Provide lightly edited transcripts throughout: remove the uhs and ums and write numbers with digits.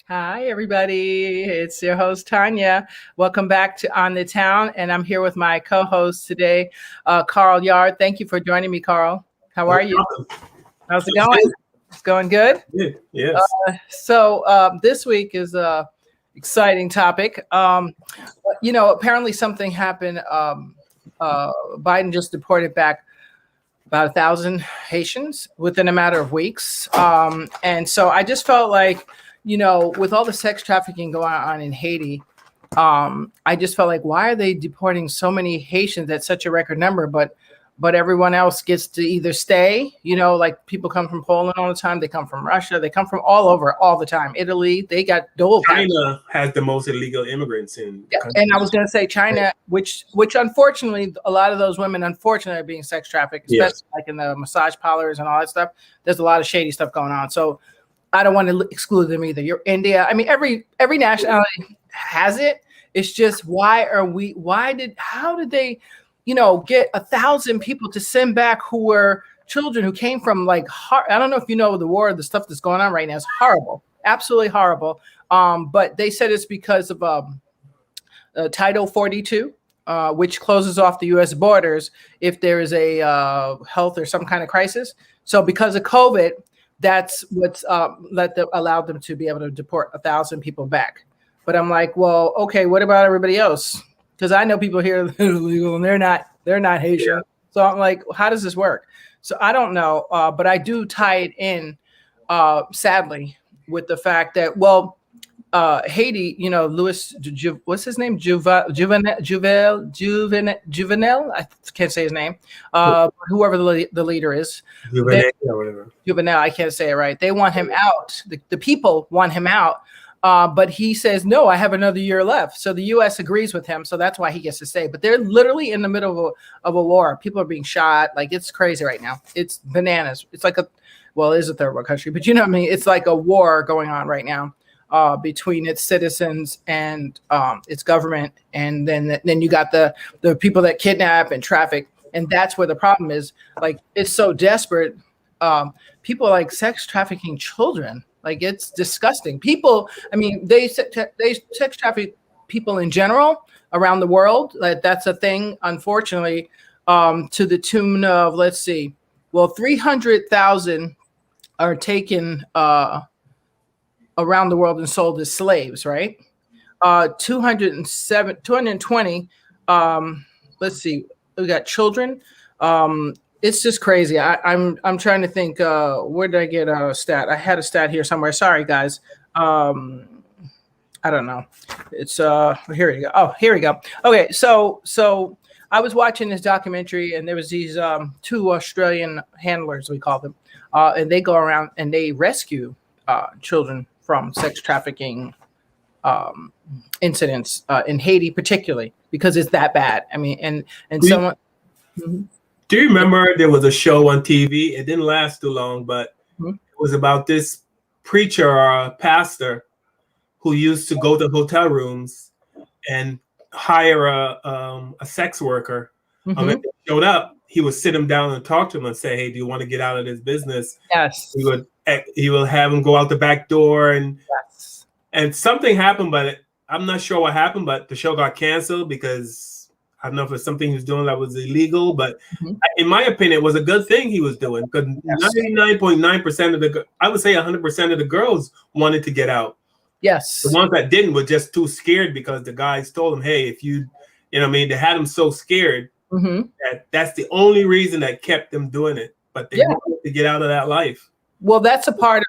Hi, everybody. It's your host, Tanya. Welcome back to On the Town. And I'm here with my co host today, Carl Yard. Thank you for joining me, Carl. How are you? How's it going? It's going good? Good. Yes. This week is a exciting topic. Apparently something happened. Biden just deported back about 1,000 Haitians within a matter of weeks. And so I just felt like, with all the sex trafficking going on in Haiti, I just felt like, why are they deporting so many Haitians at such a record number? But everyone else gets to either stay, like people come from Poland all the time. They come from Russia. They come from all over all the time. Italy, they got dual. China has the most illegal immigrants in the country. And I was going to say China, which unfortunately, a lot of those women, unfortunately, are being sex trafficked, especially like in the massage parlors and all that stuff. There's a lot of shady stuff going on. So I don't want to exclude them either. You're India. I mean, every nationality has it. It's just how did they, get 1,000 people to send back who were children who came from I don't know if you know the war, the stuff that's going on right now is horrible, absolutely horrible. But they said it's because of Title 42, which closes off the U.S. borders if there is a health or some kind of crisis. So because of COVID, that's what's allowed them to be able to deport 1,000 people back. But I'm like, well, okay, what about everybody else? Because I know people here that are illegal and they're not Haitian. Yeah. So I'm like, how does this work? So I don't know, but I do tie it in, sadly, with the fact that, Haiti, Louis, what's his name? Juvenel. I can't say his name. Whoever the leader is. Juvenel, I can't say it right. They want him out. The people want him out. But he says, no, I have another year left. So the U.S. agrees with him. So that's why he gets to stay. But they're literally in the middle of a war. People are being shot. Like, it's crazy right now. It's bananas. It's like it is a third world country. But you know what I mean? It's like a war going on right now between its citizens and its government. And then you got the people that kidnap and traffic. And that's where the problem is. Like, it's so desperate. People are like sex trafficking children. Like, it's disgusting. People, I mean, they sex traffic people in general around the world. Like, that's a thing, unfortunately, to the tune of, 300,000 are taken around the world and sold as slaves, right? 220, we got children. It's just crazy. I'm trying to think. Where did I get a stat? I had a stat here somewhere. Sorry, guys. I don't know. It's here we go. Oh, here we go. Okay, so I was watching this documentary, and there was these two Australian handlers, we call them, and they go around and they rescue children from sex trafficking incidents in Haiti, particularly because it's that bad. I mean, and someone. Mm-hmm. Do you remember there was a show on TV? It didn't last too long, but it was about this preacher or pastor who used to go to hotel rooms and hire a sex worker. Mm-hmm. If they showed up, he would sit him down and talk to him and say, "Hey, do you want to get out of this business?" Yes. He will have him go out the back door, and something happened, but I'm not sure what happened. But the show got canceled because I don't know if it's something he was doing that was illegal, but in my opinion, it was a good thing he was doing because 99.9% I would say 100% of the girls wanted to get out. Yes. The ones that didn't were just too scared because the guys told them, hey, if you know what I mean, they had them so scared that's the only reason that kept them doing it. But they wanted to get out of that life. Well, that's a part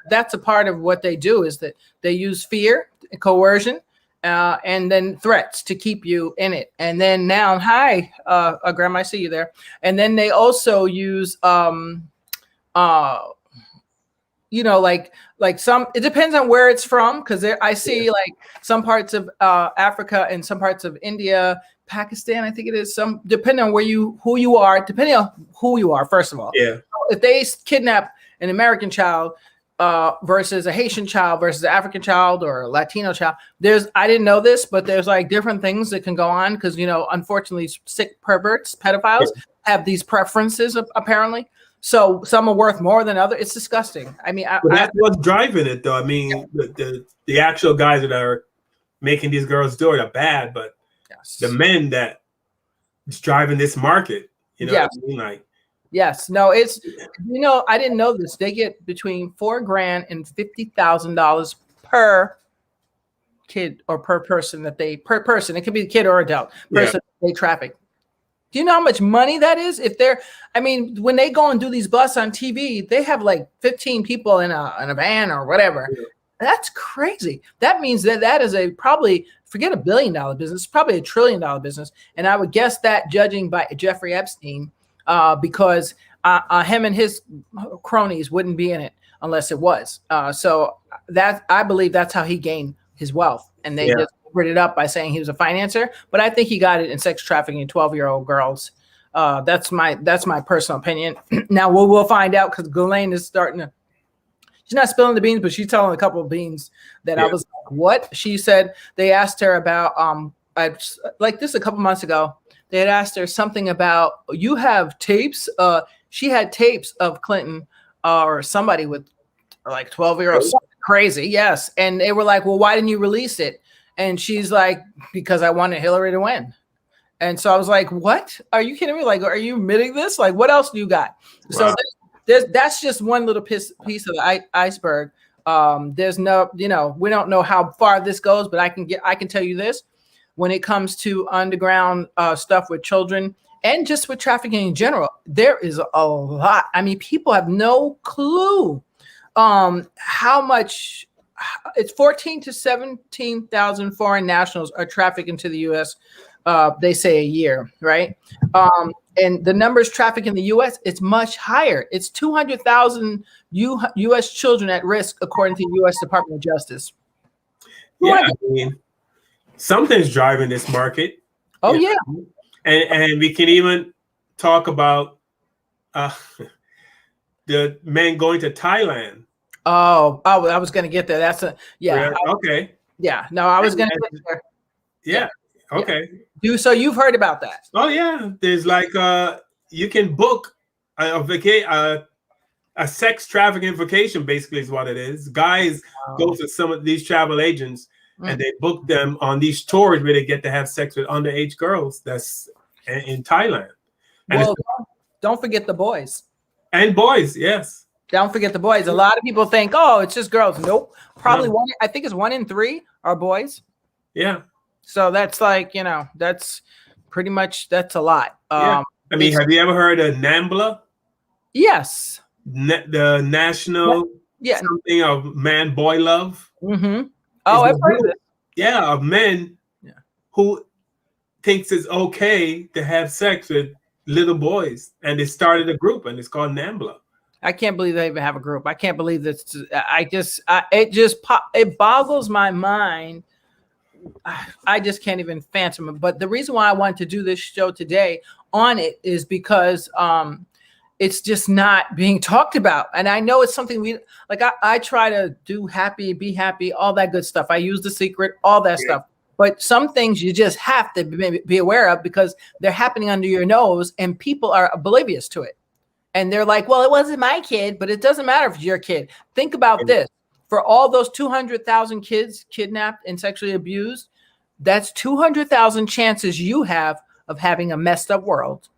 of what they do is that they use fear, coercion, and then threats to keep you in it. And then now, hi, Grandma, I see you there. And then they also use, like some, it depends on where it's from. Cause I see like some parts of Africa and some parts of India, Pakistan, I think it is, some, depending on who you are, first of all. Yeah. If they kidnap an American child, versus a Haitian child versus an African child or a Latino child. I didn't know this, but there's like different things that can go on because, unfortunately, sick perverts, pedophiles have these preferences apparently. So some are worth more than others. It's disgusting. I mean, but that's what's driving it, though. I mean, the actual guys that are making these girls do it are bad, but the men that is driving this market, you know what I mean? Like, yes, no, it's, you know, I didn't know this. They get between $4,000 and $50,000 per kid or per person. It could be a kid or adult person they traffic. Do you know how much money that is? If they're, I mean, when they go and do these busts on TV, they have like 15 people in a van or whatever. Yeah. That's crazy. That means that is probably, forget $1 billion business, probably $1 trillion business. And I would guess that, judging by Jeffrey Epstein, because him and his cronies wouldn't be in it unless it was. So that, I believe that's how he gained his wealth. And they just covered it up by saying he was a financier. But I think he got it in sex trafficking 12-year-old girls. That's my personal opinion. Now we'll find out, because Ghislaine is starting to, she's not spilling the beans, but she's telling a couple of beans that I was like, what? She said they asked her about, like this a couple months ago, they had asked her something about, you have tapes. She had tapes of Clinton or somebody with like 12-year-olds. Crazy. Yes. And they were like, well, why didn't you release it? And she's like, because I wanted Hillary to win. And so I was like, what? Are you kidding me? Like, are you admitting this? Like, what else do you got? Wow. So that's just one little piece of the iceberg. There's no, you know, we don't know how far this goes, but I can tell you this: when it comes to underground stuff with children and just with trafficking in general, there is a lot. I mean, people have no clue how much. It's 14 to 17,000 foreign nationals are trafficked into the U.S. They say a year, right? And the numbers trafficked in the U.S., it's much higher. It's 200,000 U.S. children at risk, according to the U.S. Department of Justice. Yeah, I mean, something's driving this market. Oh, yeah. And we can even talk about the men going to Thailand. Oh, I was going to get there. That's okay. Yeah, no, I was going to get there. Yeah. Okay. So you've heard about that? Oh yeah. There's like you can book a sex trafficking vacation, basically is what it is. Guys go to some of these travel agents and they book them on these tours where they get to have sex with underage girls. That's in Thailand. And well, don't forget the boys. And boys, yes. Don't forget the boys. A lot of people think, oh, it's just girls. Nope. Probably one. I think it's 1 in 3 are boys. Yeah. So that's like, you know, that's pretty much, that's a lot. Yeah. I mean, have you ever heard of NAMBLA? Yes. The national something of man-boy love. Mm-hmm. Oh, I've heard of it. Yeah, of men who thinks it's okay to have sex with little boys. And they started a group and it's called NAMBLA. I can't believe they even have a group. I can't believe this. It boggles my mind. I just can't even fathom it. But the reason why I wanted to do this show today on it is because it's just not being talked about. And I know it's something we like. I try to do happy, be happy, all that good stuff. I use The Secret, all that stuff. But some things you just have to be aware of because they're happening under your nose and people are oblivious to it. And they're like, well, it wasn't my kid, but it doesn't matter if it's your kid. Think about this. For all those 200,000 kids kidnapped and sexually abused, that's 200,000 chances you have of having a messed up world.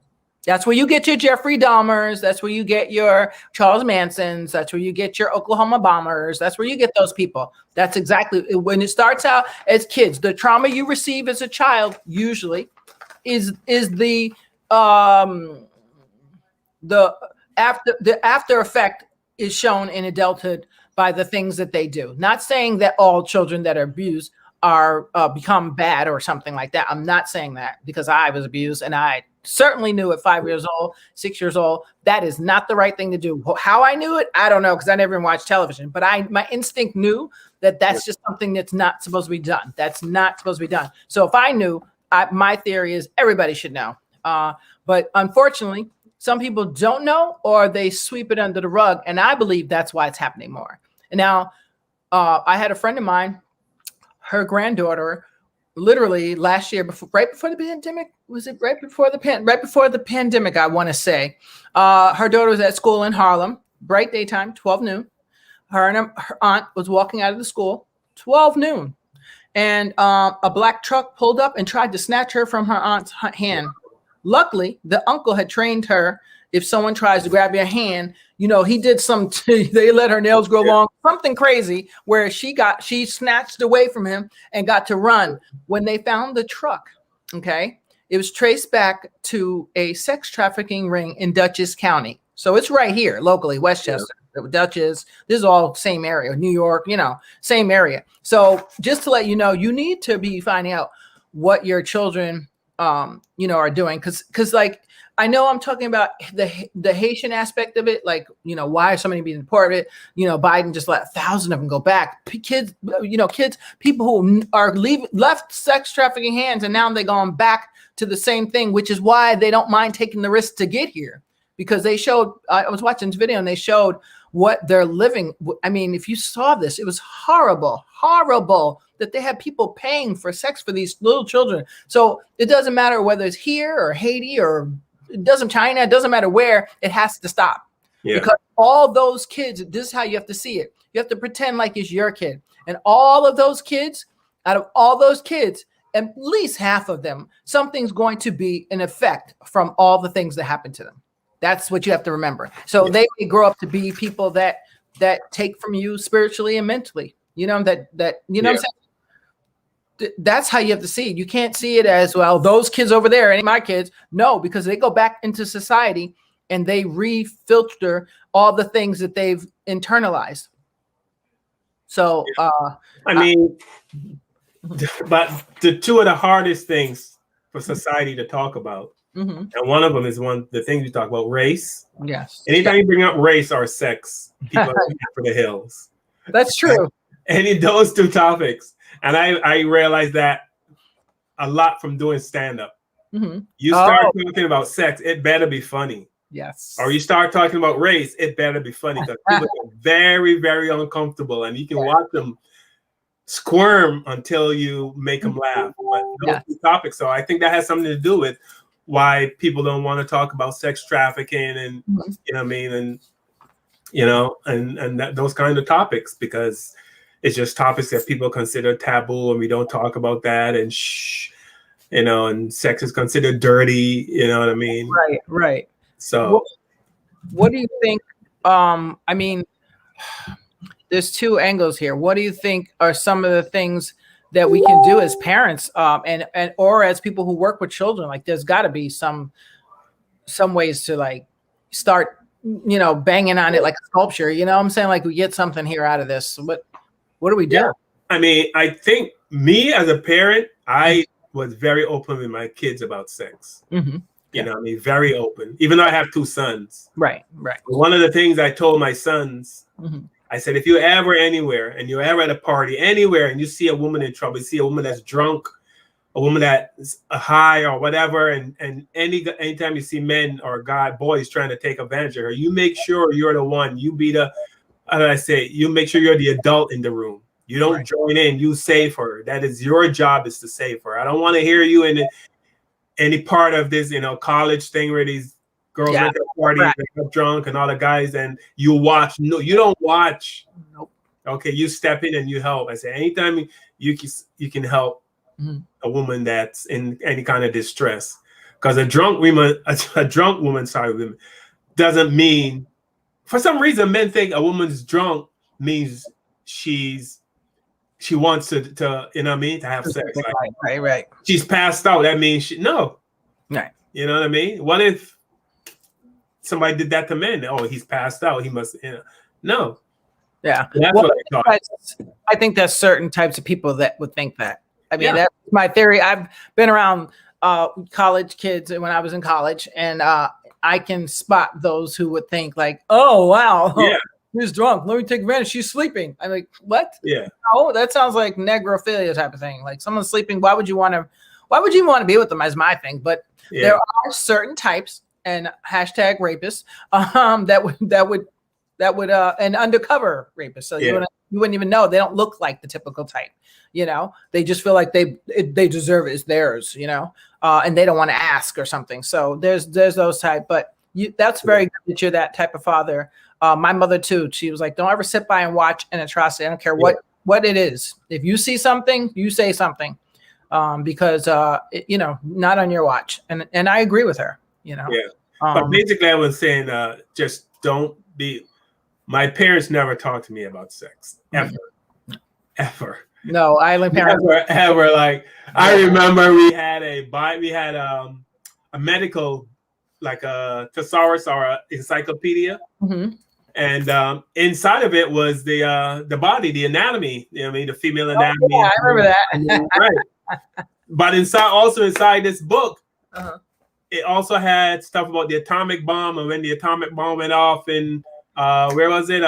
That's where you get your Jeffrey Dahmers. That's where you get your Charles Mansons. That's where you get your Oklahoma bombers. That's where you get those people. That's exactly when it starts out as kids. The trauma you receive as a child usually is the after effect is shown in adulthood by the things that they do. Not saying that all children that are abused are become bad or something like that. I'm not saying that because I was abused and I certainly knew at 5 years old, 6 years old, that is not the right thing to do. How I knew it, I don't know because I never even watched television. But my instinct knew that that's just something that's not supposed to be done. That's not supposed to be done. So if I knew, my theory is everybody should know. But unfortunately, some people don't know or they sweep it under the rug. And I believe that's why it's happening more. And now I had a friend of mine, her granddaughter literally last year, right before the pandemic. Was it right before the pandemic? I want to say, her daughter was at school in Harlem, bright daytime, 12 noon. Her and her aunt was walking out of the school, 12 noon, and a black truck pulled up and tried to snatch her from her aunt's hand. Luckily, the uncle had trained her. If someone tries to grab your hand, he did they let her nails grow long, something crazy where she snatched away from him and got to run. When they found the truck, okay, it was traced back to a sex trafficking ring in Dutchess County. So it's right here locally, Westchester, Dutchess. This is all same area, New York, same area. So just to let you know, you need to be finding out what your children, are doing. Cause like, I know I'm talking about the Haitian aspect of it. Like, why are so many being deported? Biden just let 1,000 of them go back. Kids, people who are left sex trafficking hands, and now they're going back to the same thing, which is why they don't mind taking the risk to get here. Because they showed, I was watching this video and they showed what they're living. I mean, if you saw this, it was horrible that they had people paying for sex for these little children. So it doesn't matter whether it's here or Haiti or China, it doesn't matter where, it has to stop. Yeah. Because all those kids, this is how you have to see it. You have to pretend like it's your kid. And all of those kids, out of all those kids, at least half of them, something's going to be an effect from all the things that happen to them. That's what you have to remember. So they may grow up to be people that take from you spiritually and mentally. What I'm saying? That's how you have to see it. You can't see it as, well, those kids over there, any of my kids. No, because they go back into society and they refilter all the things that they've internalized. So, but the two of the hardest things for society to talk about, and one of them is the things we talk about, race. Yes. Anytime you bring up race or sex, people are for the hills. That's true. And those two topics. And I realized that a lot from doing stand-up. You start talking about sex, it better be funny. Yes. Or you start talking about race, it better be funny, because people are very, very uncomfortable, and you can watch them squirm until you make them laugh. But those two topics. So I think that has something to do with why people don't want to talk about sex trafficking and and those kind of topics, because it's just topics that people consider taboo, and we don't talk about that, and and sex is considered dirty. You know what I mean? Right. So, what do you think? There's two angles here. What do you think are some of the things that we can do as parents, and or as people who work with children? Like, there's got to be some ways to like start, banging on it like a sculpture. You know what I'm saying? Like, we get something here out of this. What do we do? Yeah. I think me as a parent, I was very open with my kids about sex. Very open, even though I have two sons. Right. One of the things I told my sons, I said, if you're ever anywhere and you're ever at a party anywhere and you see a woman in trouble, you see a woman that's drunk, a woman that's high or whatever, and anytime you see men or boys trying to take advantage of her, you make sure you're the one. You be the, you make sure you're the adult in the room. You don't join in. You save her. That is your job, is to save her. I don't want to hear you in any part of this, college thing where these girls at the party get drunk and all the guys, and you watch. No, you don't watch. Nope. Okay, you step in and you help. I say, anytime you can help a woman that's in any kind of distress, because a drunk woman, doesn't mean. For some reason, men think a woman's drunk means she wants to to have sex. Right. She's passed out. That means no. Right. You know what I mean? What if somebody did that to men? Oh, he's passed out. He must. No. Yeah. That's what I thought. I think there's certain types of people that would think that. That's my theory. I've been around college kids when I was in college, and I can spot those who would think like, oh, wow. Yeah. She's drunk. Let me take advantage. She's sleeping. I'm like, what? Yeah. Oh, that sounds like negrophilia type of thing. Like, someone's sleeping. Why would you want to be with them? Is my thing. But there are certain types, and hashtag rapists, that would and undercover rapists. So you want to You wouldn't even know. They don't look like the typical type. They just feel like they deserve it. It's theirs. And they don't want to ask or something. So there's those type. But that's very good that you're that type of father. My mother too. She was like, don't ever sit by and watch an atrocity. I don't care what it is. If you see something, you say something, because not on your watch. And I agree with her. Yeah. But basically, I was saying, just don't be. My parents never talked to me about sex ever. No, island parents ever. Like I remember, we had a medical, like a thesaurus or a encyclopedia. Mm-hmm. And inside of it was the body, the anatomy. The female anatomy. Yeah, I remember that. Right. But inside this book, it also had stuff about the atomic bomb and when the atomic bomb went off in where was it?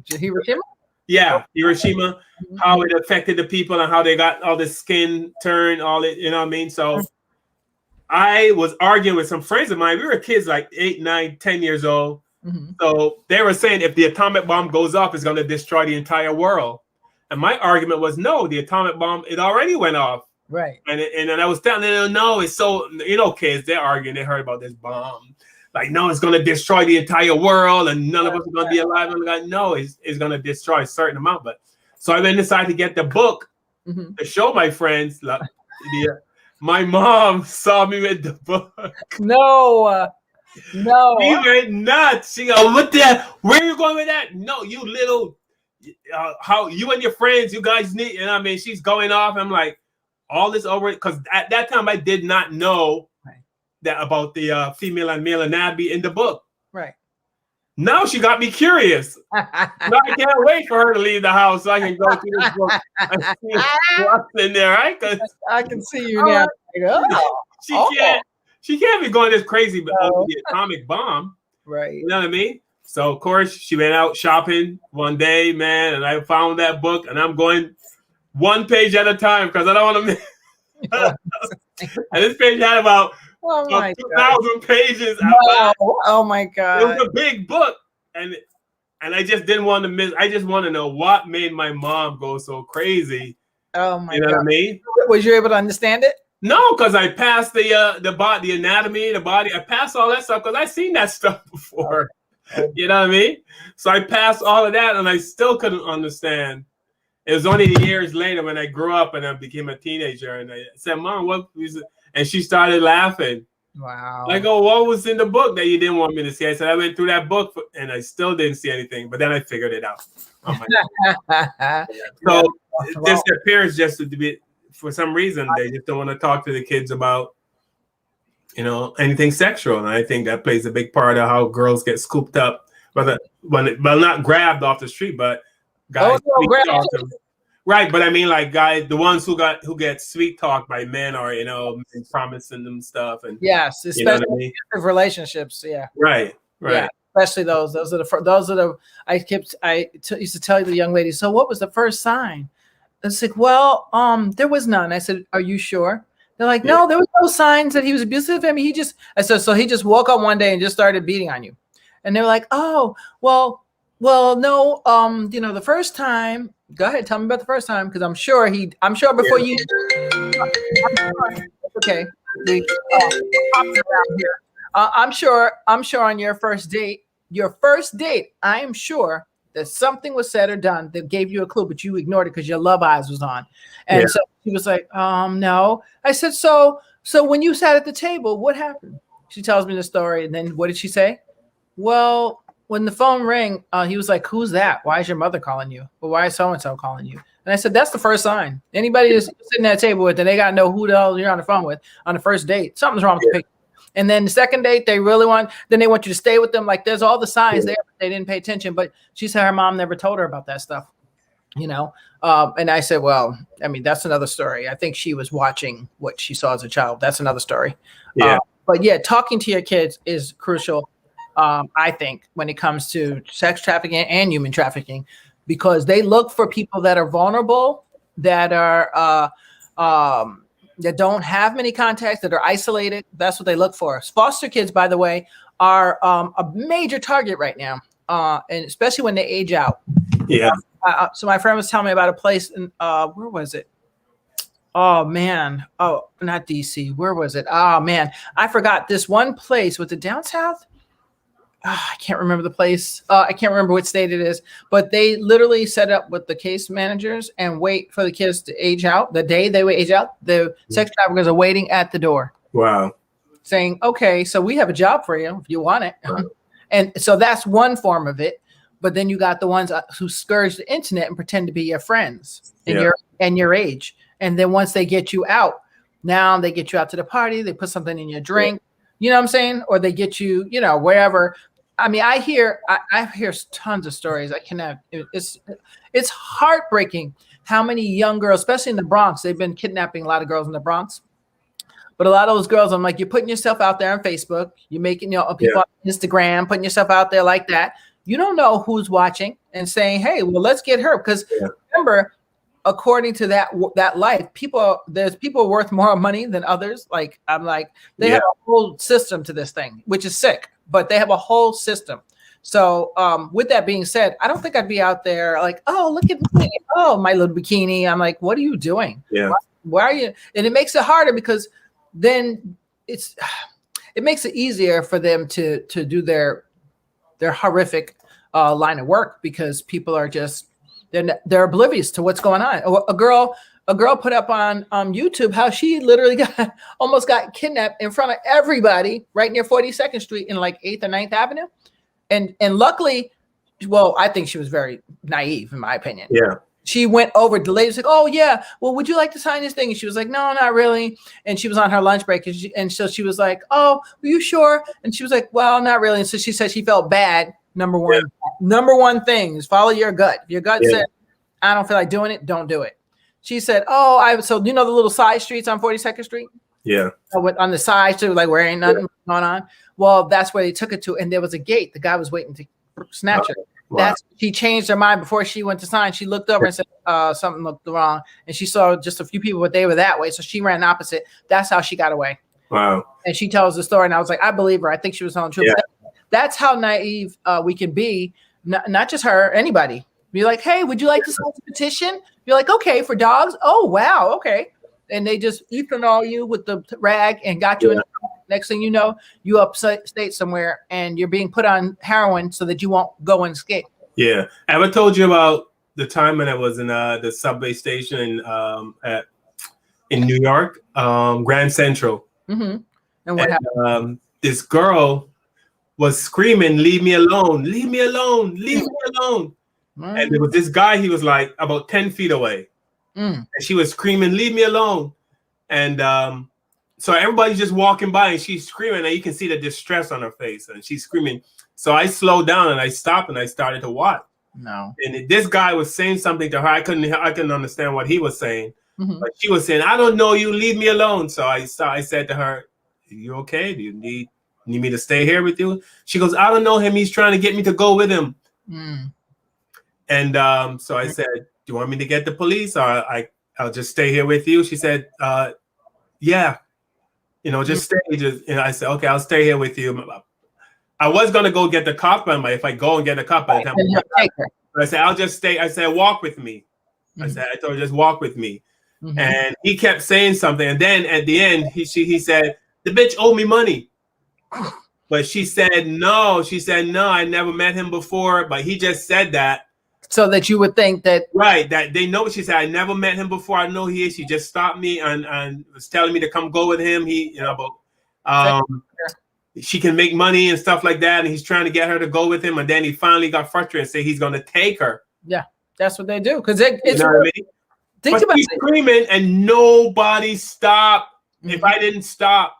Hiroshima. Yeah, Hiroshima. Mm-hmm. How it affected the people and how they got all the skin turned, all it. You know what I mean? So I was arguing with some friends of mine. We were kids, like 8, 9, 10 years old. Mm-hmm. So they were saying if the atomic bomb goes off, it's going to destroy the entire world. And my argument was, no, the atomic bomb, it already went off. Right. And I was telling them, no, it's so, kids, they're arguing. They heard about this bomb. Like, no, it's going to destroy the entire world and none of us are going to be alive. I'm like, no, it's going to destroy a certain amount. But so I then decided to get the book to show my friends. Like, my mom saw me with the book. No. He went nuts. She go, what the? Where are you going with that? No, you little, how you and your friends, you guys need, and I mean, she's going off. I'm like, all this over, because at that time I did not know that about the female and male anatomy in the book. Right. Now she got me curious. Now I can't wait for her to leave the house so I can go through this book and see what's in there, right? I can see you now. She can't be going this crazy over the atomic bomb. Right. You know what I mean? So, of course, she went out shopping one day, man, and I found that book, and I'm going one page at a time because I don't want to miss. And this page had about 2,000 pages. Wow. Oh, my God. It was a big book, and I just didn't want to miss. I just want to know what made my mom go so crazy. Oh, my God. You know what I mean? Was you able to understand it? No, because I passed the anatomy, the body. I passed all that stuff because I've seen that stuff before. You know what I mean? So I passed all of that, and I still couldn't understand. It was only years later when I grew up and I became a teenager, and I said, "Mom, what was it?" And she started laughing. Wow. I go, "What was in the book that you didn't want me to see?" I said, "I went through that book, and I still didn't see anything." But then I figured it out. Oh my God. So this appears just to be. For some reason, they just don't want to talk to the kids about, anything sexual. And I think that plays a big part of how girls get scooped up, well, not grabbed off the street, but guys right. But I mean, like guys, the ones who get sweet talked by men or promising them stuff, and yes, especially relationships. Yeah. Right. Yeah, especially those. Those are the. I used to tell the young lady. So, what was the first sign? It's like, well, there was none. I said, are you sure? They're like, no, there was no signs that he was abusive. I mean, I said, so he just woke up one day and just started beating on you. And they were like, oh, well, no, the first time, go ahead, tell me about the first time. Cause I'm sure before you, okay. I'm sure on your first date, I am sure that something was said or done that gave you a clue, but you ignored it because your love eyes was on. And so she was like, no. I said, so when you sat at the table, what happened? She tells me the story. And then what did she say? Well, when the phone rang, he was like, who's that? Why is your mother calling you? Well, why is so-and-so calling you? And I said, that's the first sign. Anybody that's sitting at a table with, and they got to know who the hell you're on the phone with on the first date. Something's wrong with the picture. And then the second date, they want you to stay with them. Like there's all the signs there, but they didn't pay attention. But she said her mom never told her about that stuff, And I said, well, I mean, that's another story. I think she was watching what she saw as a child. That's another story. Yeah. But yeah, talking to your kids is crucial. I think when it comes to sex trafficking and human trafficking, because they look for people that are vulnerable, that are, that don't have many contacts, that are isolated. That's what they look for. Foster kids, by the way, are a major target right now, and especially when they age out. Yeah. So my friend was telling me about a place in where was it? Oh man. Oh, not DC. Where was it? Oh man. I forgot this one place. Was it down south? I can't remember the place. I can't remember what state it is, but they literally set up with the case managers and wait for the kids to age out. The day they would age out, the sex traffickers are waiting at the door. Wow. Saying, okay, so we have a job for you if you want it. Right. And so that's one form of it. But then you got the ones who scourge the internet and pretend to be your friends and your age. And then once they get you out, now they get you out to the party, they put something in your drink, you know what I'm saying? Or they get you, you know, wherever. I mean, I hear tons of stories. I cannot, it's heartbreaking how many young girls, especially in the Bronx, they've been kidnapping a lot of girls in the Bronx. But a lot of those girls, I'm like, you're putting yourself out there on Facebook, you're making, you know, people on Instagram, putting yourself out there like that. You don't know who's watching and saying, hey, well, let's get her. Because remember, according to that life, there's people worth more money than others. Like, I'm like, they have a whole system to this thing, which is sick, but they have a whole system. So with that being said, I don't think I'd be out there like, oh, look at me. Oh, my little bikini. I'm like, what are you doing? Yeah. Why are you? And it makes it harder because then it makes it easier for them to do their horrific line of work because people are just they're oblivious to what's going on. A girl put up on YouTube how she literally almost got kidnapped in front of everybody right near 42nd Street in like 8th or 9th Avenue. And luckily, well, I think she was very naive in my opinion. Yeah. She went over, the lady was like, oh yeah, well, would you like to sign this thing? And she was like, no, not really. And she was on her lunch break. And so she was like, oh, are you sure? And she was like, well, not really. And so she said she felt bad. Number one thing is follow your gut. If your gut said, I don't feel like doing it, don't do it. She said, so you know the little side streets on 42nd Street? Yeah. On the side, so like where ain't nothing going on. Well, that's where they took it to. And there was a gate. The guy was waiting to snatch her. Wow. She changed her mind before she went to sign. She looked over and said something looked wrong. And she saw just a few people, but they were that way. So she ran opposite. That's how she got away. Wow. And she tells the story. And I was like, I believe her. I think she was telling the truth. Yeah. That's how naive we can be. Not just her, anybody. Be like, hey, would you like to sign a petition? You're like, okay, for dogs? Oh, wow. Okay. And they just ethanol you with the rag and got you in. Next thing you know, you upstate somewhere and you're being put on heroin so that you won't go and escape. Yeah. I ever told you about the time when I was in the subway station in New York, Grand Central. Mm-hmm. And what happened? This girl was screaming, leave me alone, leave me alone, leave me alone. Mm. And there was this guy, he was like about 10 feet away. And she was screaming, leave me alone. And so everybody's just walking by and she's screaming and you can see the distress on her face and she's screaming. So I slowed down and I stopped and I started to watch. No. And this guy was saying something to her. I couldn't understand what he was saying. Mm-hmm. But she was saying, I don't know you, leave me alone. So I said to her, are you okay? Do you need me to stay here with you? She goes, I don't know him. He's trying to get me to go with him. Mm. And so I said, do you want me to get the police or I'll just stay here with you? She said, yeah. Just stay. I said, okay, I'll stay here with you. I was gonna go get the cop, but if I go and get the cop, by the time I said, I'll just stay. I said, walk with me. Mm-hmm. I told her, just walk with me. Mm-hmm. And he kept saying something, and then at the end, he said, the bitch owed me money. But she said no. She said no. I never met him before, but he just said that. So that you would think that that they know. She said, I never met him before. I know he is. She just stopped me and was telling me to come go with him. She can make money and stuff like that. And he's trying to get her to go with him. And then he finally got frustrated and said he's going to take her. Yeah, that's what they do. Because it's what I mean? Think about it. Screaming and nobody stopped. Mm-hmm. If I didn't stop,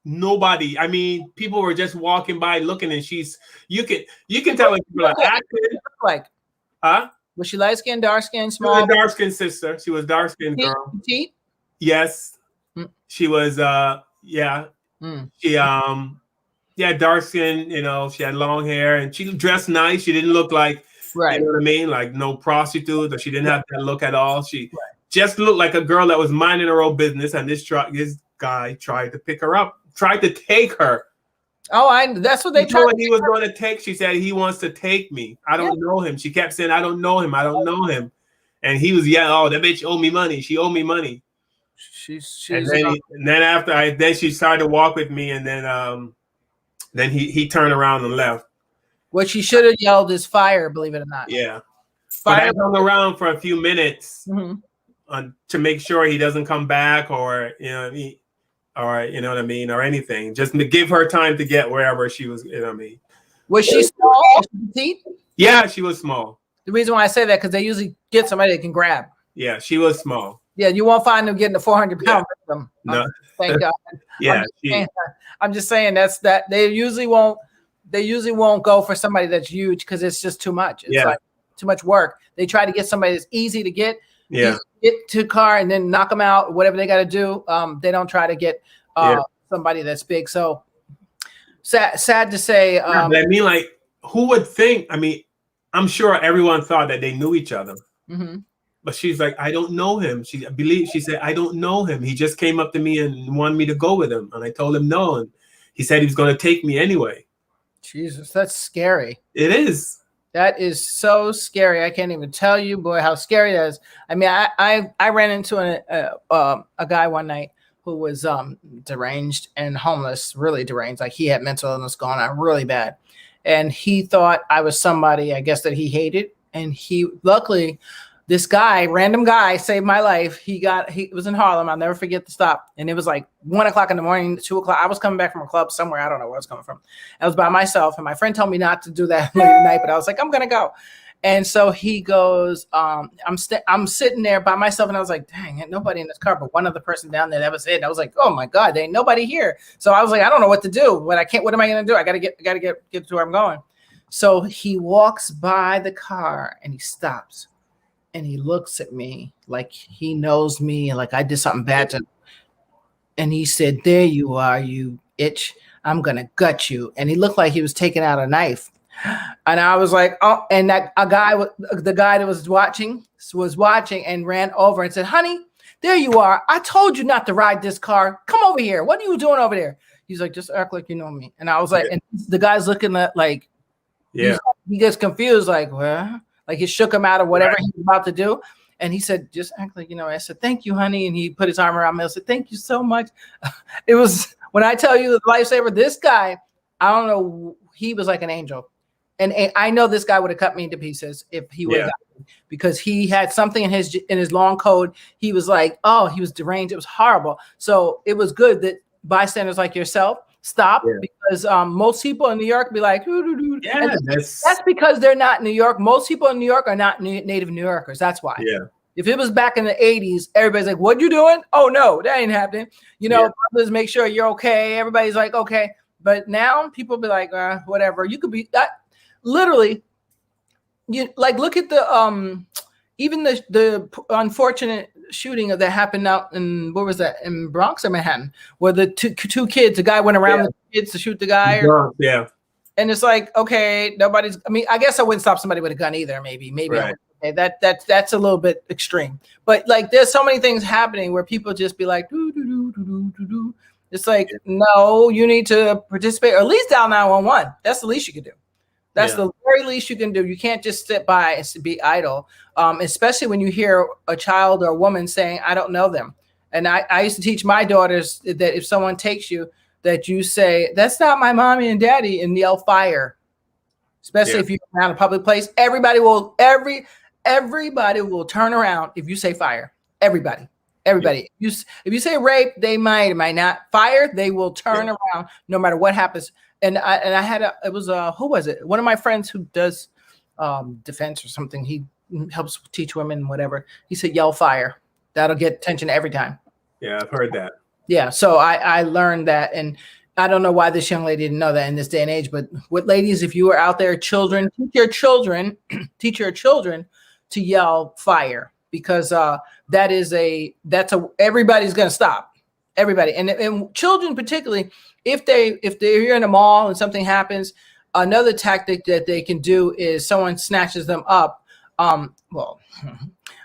nobody. I mean, people were just walking by looking, and you can tell when people are acting. Like. Huh? Was she light skinned, dark skinned, small? Dark skinned sister. She was dark skinned girl. Petite? Yes. Mm. She was yeah. Mm. She dark skin, she had long hair and she dressed nice. She didn't look like you know what I mean? Like no prostitute, or she didn't have that look at all. She just looked like a girl that was minding her own business, and this guy tried to pick her up, tried to take her Oh, that's what they She told tried. me he was going to take. She said he wants to take me. I don't know him. She kept saying, I don't know him. I don't know him. And he was yelling, oh, that bitch owe me money. She owe me money. She's and then after then she started to walk with me, and then he turned around and left. What she should have yelled is fire, believe it or not. Yeah. Fire. But I hung around for a few minutes to make sure he doesn't come back, or or you know what I mean, or anything. Just to give her time to get wherever she was, you know what I mean. Was she small? Was she petite? Yeah, she was small. The reason why I say that because they usually get somebody they can grab. Yeah, she was small. Yeah, you won't find them getting a 400-pound victim. No. Thank God. Yeah, I'm just saying that they usually won't go for somebody that's huge because it's just too much. It's like too much work. They try to get somebody that's easy to get, get to the car and then knock them out, whatever they got to do. They don't try to get somebody that's big. So sad to say. But I mean, like, who would think? I mean, I'm sure everyone thought that they knew each other. But she's like, I don't know him. She said, I don't know him. He just came up to me and wanted me to go with him. And I told him no. And he said he was going to take me anyway. Jesus, that's scary. It is. That is so scary. I can't even tell you, boy, how scary that is. I mean, I ran into a guy one night who was deranged and homeless, really deranged. Like he had mental illness going on really bad. And he thought I was somebody, I guess, that he hated. And luckily, this guy, random guy, saved my life. He was in Harlem. I'll never forget the stop. And it was like 1 o'clock in the morning, 2 o'clock. I was coming back from a club somewhere. I don't know where I was coming from. I was by myself. And my friend told me not to do that late at night, but I was like, I'm going to go. And so he goes, I'm sitting there by myself. And I was like, dang, ain't nobody in this car, but one other person down there. That was it. And I was like, oh my God, there ain't nobody here. So I was like, I don't know what to do, but what am I going to do? I got to get to where I'm going. So he walks by the car and he stops. And he looks at me like he knows me, like I did something bad to him. And he said, there you are, you itch. I'm going to gut you. And he looked like he was taking out a knife. And I was like, oh, and the guy that was watching and ran over and said, honey, there you are. I told you not to ride this car. Come over here. What are you doing over there? He's like, just act like you know me. And I was like, and the guy's looking at like, he gets confused, like, well. Like he shook him out of whatever he was about to do. And he said, just act like, I said, thank you, honey. And he put his arm around me. I said, thank you so much. It was, when I tell you the lifesaver, this guy, I don't know, he was like an angel. And I know this guy would have cut me into pieces if he would have got me, because he had something in his long coat. He was like, oh, he was deranged. It was horrible. So it was good that bystanders like yourself stop, because most people in New York be like, that's because they're not New York. Most people in New York are not native New Yorkers. That's why. Yeah. If it was back in the 80s, everybody's like, what you doing? Oh no, that ain't happening. Brothers make sure you're okay. Everybody's like, okay. But now people be like, whatever. You could be that literally. You like look at the even the unfortunate shooting that happened out in, what was that, in Bronx or Manhattan, where the two kids, the guy went around the kids to shoot the guy. And it's like, okay, I guess I wouldn't stop somebody with a gun either. Maybe. Right. Okay, that's a little bit extreme. But like, there's so many things happening where people just be like, do. It's like, no, you need to participate, or at least dial 911. That's the least you can do. That's the very least you can do. You can't just sit by and be idle, especially when you hear a child or a woman saying, I don't know them. And I used to teach my daughters that if someone takes you, that you say, that's not my mommy and daddy, and yell fire. Especially if you're around a public place. Everybody will turn around if you say fire. Everybody. If you say rape, they might not. Fire, they will turn around no matter what happens. And I had who was it? One of my friends who does defense or something. He helps teach women, whatever. He said, yell fire. That'll get attention every time. Yeah, I've heard that. Yeah. So I learned that. And I don't know why this young lady didn't know that in this day and age, but with ladies, if you are out there, children, teach your children to yell fire, because everybody's going to stop. Everybody. And children particularly, if you're in a mall and something happens, another tactic that they can do is someone snatches them up.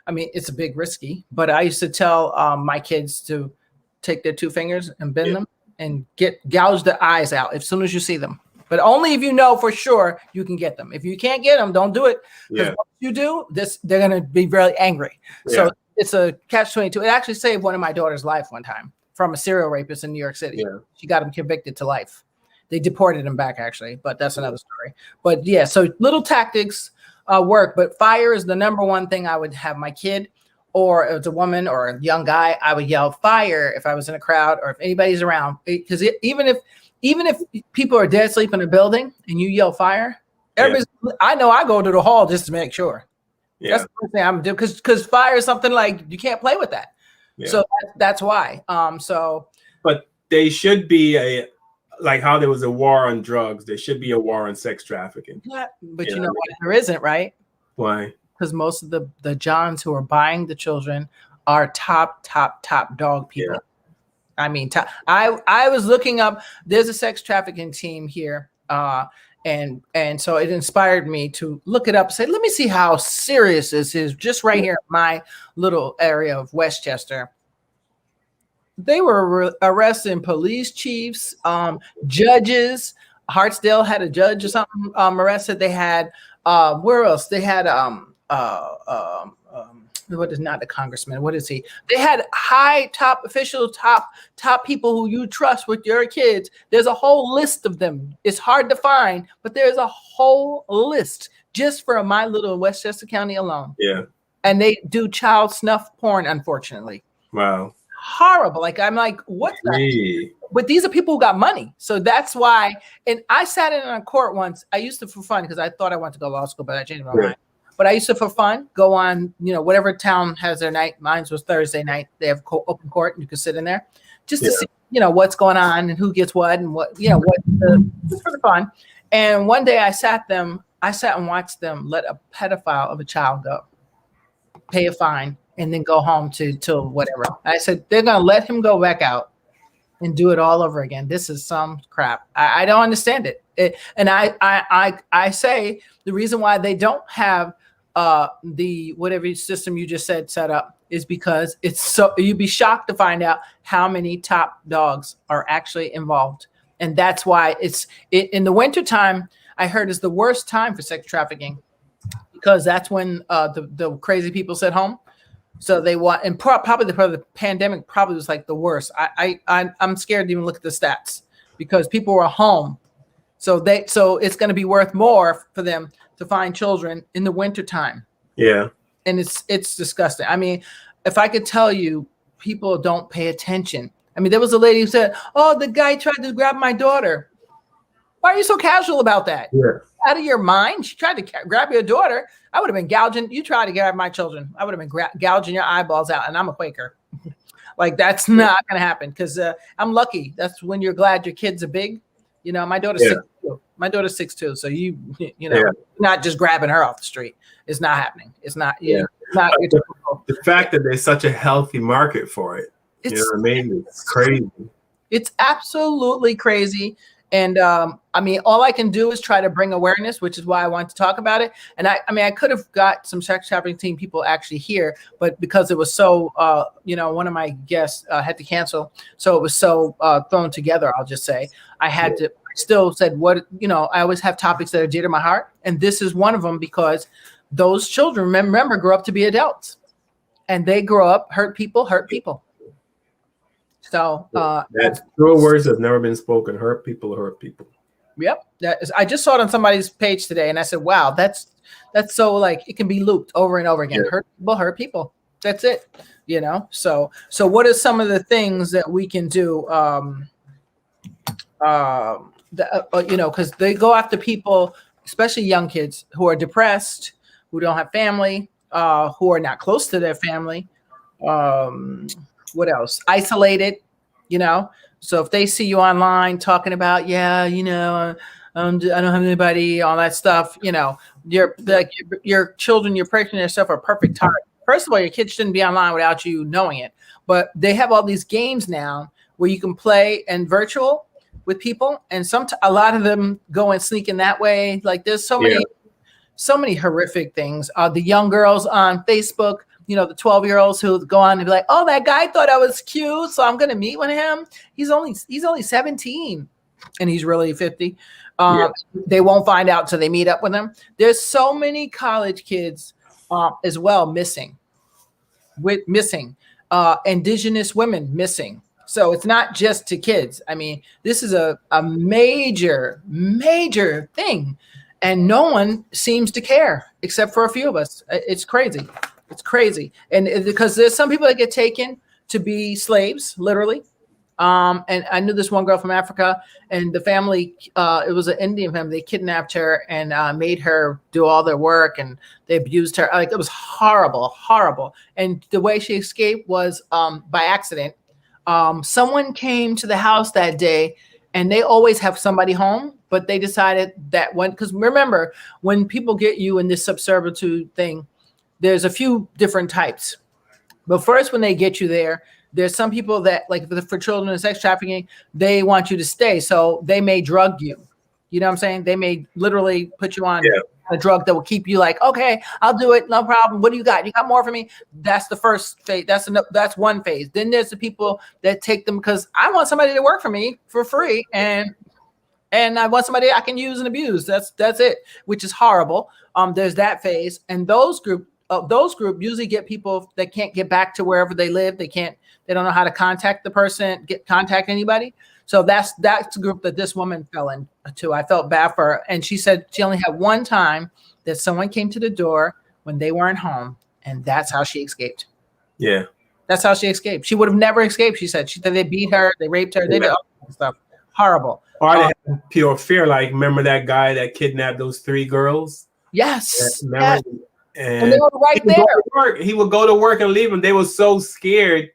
It's a big risky, but I used to tell my kids to take their two fingers and bend them and gouge the eyes out as soon as you see them. But only if you know for sure you can get them. If you can't get them, don't do it. Because once you do, they're going to be very angry. So it's a catch-22. It actually saved one of my daughter's life one time from a serial rapist in New York City. Yeah. She got him convicted to life. They deported him back, actually, but that's another story. But yeah, so little tactics work. But fire is the number one thing I would have my kid, or if it's a woman or a young guy, I would yell fire if I was in a crowd or if anybody's around. Because even if people are dead asleep in a building and you yell fire, everybody's. I know I go to the hall just to make sure. Yeah. That's the first thing I'm doing because fire is something like you can't play with that. Yeah. So that's why. But they should be like how there was a war on drugs. There should be a war on sex trafficking. Yeah, but you know what? There isn't, right? Why? Because most of the Johns who are buying the children are top dog people. Yeah. I mean, I was looking up. There's a sex trafficking team here, and so it inspired me to look it up. And say, let me see how serious this is. Just right here in my little area of Westchester, they were arresting police chiefs, judges. Hartsdale had a judge or something arrested. They had where else? They had what is not the congressman? What is he? They had high top officials, top people who you trust with your kids. There's a whole list of them. It's hard to find, but there's a whole list just for my little Westchester County alone. Yeah. And they do child snuff porn, unfortunately. Wow. Horrible. Like, I'm like, what the? But these are people who got money. So that's why. And I sat in a court once. I used to for fun because I thought I wanted to go to law school, but I changed my mind. But I used to, for fun, go on, whatever town has their night. Mine was Thursday night. They have open court, and you can sit in there just to see, what's going on and who gets what and what, just for the fun. And one day I sat and watched them let a pedophile of a child go, pay a fine, and then go home till whatever. I said, they're going to let him go back out and do it all over again. This is some crap. I don't understand it. And I say the reason why they don't have the whatever system you just said set up is because it's so you'd be shocked to find out how many top dogs are actually involved. And that's why in the wintertime, I heard is the worst time for sex trafficking because that's when the crazy people sit home. So they want, and probably the pandemic probably was like the worst. I'm scared to even look at the stats because people were home. So it's going to be worth more for them to find children in the wintertime. Yeah. And it's disgusting. I mean, if I could tell you, people don't pay attention. I mean, there was a lady who said, "Oh, the guy tried to grab my daughter." Why are you so casual about that? Yeah. Out of your mind? She tried to grab your daughter. I would have been gouging. You tried to grab my children. I would have been gouging your eyeballs out. And I'm a Quaker. Like, that's not going to happen because I'm lucky. That's when you're glad your kids are big. My daughter's 6'2". My daughter's 6'2". So not just grabbing her off the street. It's not happening. It's not. It's not. The fact that there's such a healthy market for it. You know what I mean? It's crazy. It's absolutely crazy. And I mean, all I can do is try to bring awareness, which is why I want to talk about it. And I could have got some sex trafficking team people actually here, but because it was so, one of my guests had to cancel, so it was so thrown together. I'll just say I had to. Still said what I always have topics that are dear to my heart, and this is one of them because those children remember grow up to be adults, and they grow up hurt people. So that's true words have never been spoken. Hurt people. Yep. I just saw it on somebody's page today and I said, wow, that's so like it can be looped over and over again. Yeah. Hurt people. That's it. So what are some of the things that we can do? Because they go after people, especially young kids who are depressed, who don't have family, who are not close to their family. What else? Isolated, So if they see you online talking about, I don't have anybody, all that stuff, your children, your person, yourself are perfect target. First of all, your kids shouldn't be online without you knowing it. But they have all these games now where you can play and virtual with people, and a lot of them go and sneak in that way. Like there's so many horrific things. The young girls on Facebook. the 12-year-olds who go on and be like, oh, that guy thought I was cute, so I'm going to meet with him. He's only 17 and he's really 50. They won't find out till they meet up with him. There's so many college kids as well missing, indigenous women missing. So it's not just to kids. I mean, this is a major, major thing. And no one seems to care except for a few of us. It's crazy. It's crazy. And because there's some people that get taken to be slaves, literally. And I knew this one girl from Africa, and the family, it was an Indian family. They kidnapped her and made her do all their work, and they abused her. Like, it was horrible, horrible. And the way she escaped was by accident. Someone came to the house that day, and they always have somebody home, but they decided that because remember, when people get you in this subservitude thing, there's a few different types. But first, when they get you there's some people that, like, for children and sex trafficking, they want you to stay. So they may drug you. You know what I'm saying? They may literally put you on a drug that will keep you like, okay, I'll do it. No problem. What do you got? You got more for me? That's the first phase. That's one phase. Then there's the people that take them because I want somebody to work for me for free. And I want somebody I can use and abuse. That's it, which is horrible. There's that phase. And those group usually get people that can't get back to wherever they live. They don't know how to contact the person, contact anybody. So that's the group that this woman fell into. I felt bad for her. And she said she only had one time that someone came to the door when they weren't home. And that's how she escaped. Yeah. That's how she escaped. She would have never escaped, she said. She said they beat her, they raped her, they did all that stuff. Horrible. Or they had pure fear. Like, remember that guy that kidnapped those 3 girls? Yes. Yes. And they were right there. He would go to work and leave them. They were so scared.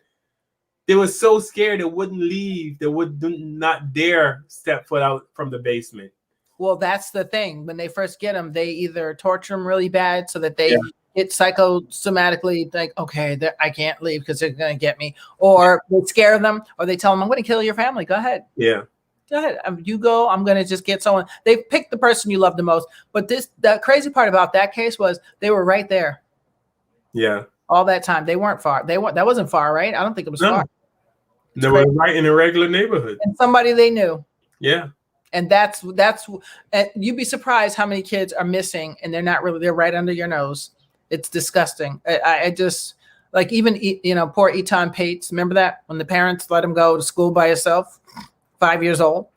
They were so scared they wouldn't leave. They would not dare step foot out from the basement. Well, that's the thing. When they first get them, they either torture them really bad so that they get psychosomatically like, okay, I can't leave because they're going to get me. Or they scare them, or they tell them, I'm going to kill your family. Go ahead. Yeah. Go ahead. You go. I'm going to just get someone. They picked the person you love the most. But the crazy part about that case was they were right there. Yeah. All that time. They weren't far. That wasn't far, right? I don't think it was far. They were right in a regular neighborhood. And somebody they knew. Yeah. And that's you'd be surprised how many kids are missing and they're right under your nose. It's disgusting. I just, like, even, poor Eton Pates. Remember that when the parents let him go to school by himself, 5 years old?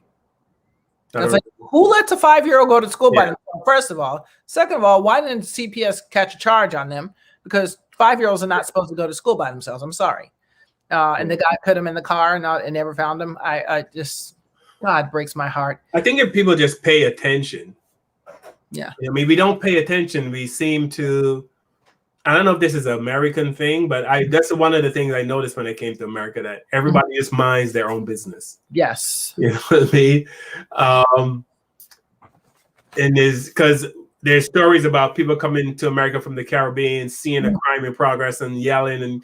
It's like, who lets a 5-year-old go to school by themselves? First of all. Second of all, why didn't CPS catch a charge on them? Because 5-year-olds are not supposed to go to school by themselves. I'm sorry. And the guy put him in the car and never found him. I just, God, breaks my heart. I think if people just pay attention. Yeah. I mean, we don't pay attention. We seem to, I don't know if this is an American thing, but that's one of the things I noticed when I came to America, that everybody just minds their own business. Yes. You know what I mean? And there's stories about people coming to America from the Caribbean, seeing a crime in progress and yelling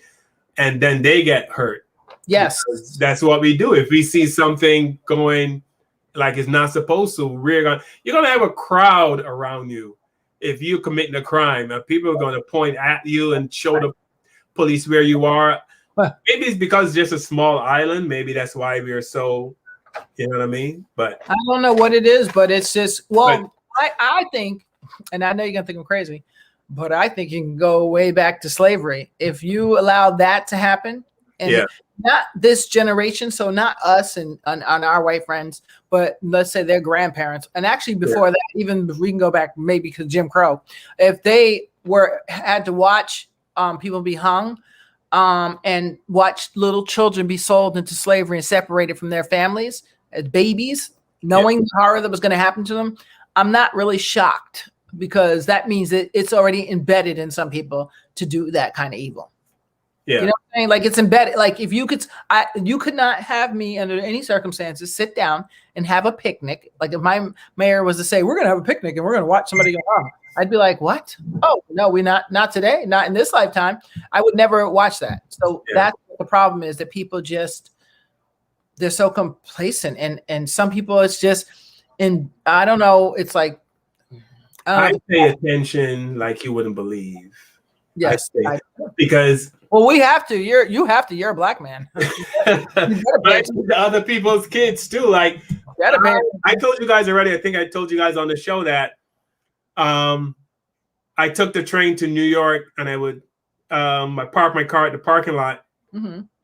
and then they get hurt. Yes. Because that's what we do. If we see something going like it's not supposed to, you're going to have a crowd around you. If you're committing a crime, people are going to point at you and show the police where you are. Maybe it's because it's just a small island. Maybe that's why we are so, you know what I mean? But I don't know what it is, but it's just, I think, and I know you're going to think I'm crazy, but I think you can go way back to slavery. If you allow that to happen, and not this generation, so not us and on our white friends, but let's say their grandparents, and actually before that, even we can go back maybe because Jim Crow, if they had to watch people be hung and watch little children be sold into slavery and separated from their families as babies, knowing the horror that was going to happen to them, I'm not really shocked. Because that means that it's already embedded in some people to do that kind of evil. Yeah. You know what I'm saying? Like, it's embedded. Like, if you could not have me under any circumstances sit down and have a picnic. Like, if my mayor was to say, we're going to have a picnic and we're going to watch somebody go home, I'd be like, what? Oh, no, not today. Not in this lifetime. I would never watch that. So that's what the problem is, that people they're so complacent. And some people, it's just, I don't know, it's like, I pay attention like you wouldn't believe. Yes, because well, we have to. You have to. You're a black man. the other people's kids too. Like I told you guys already. I think I told you guys on the show that I took the train to New York, and I would I parked my car at the parking lot,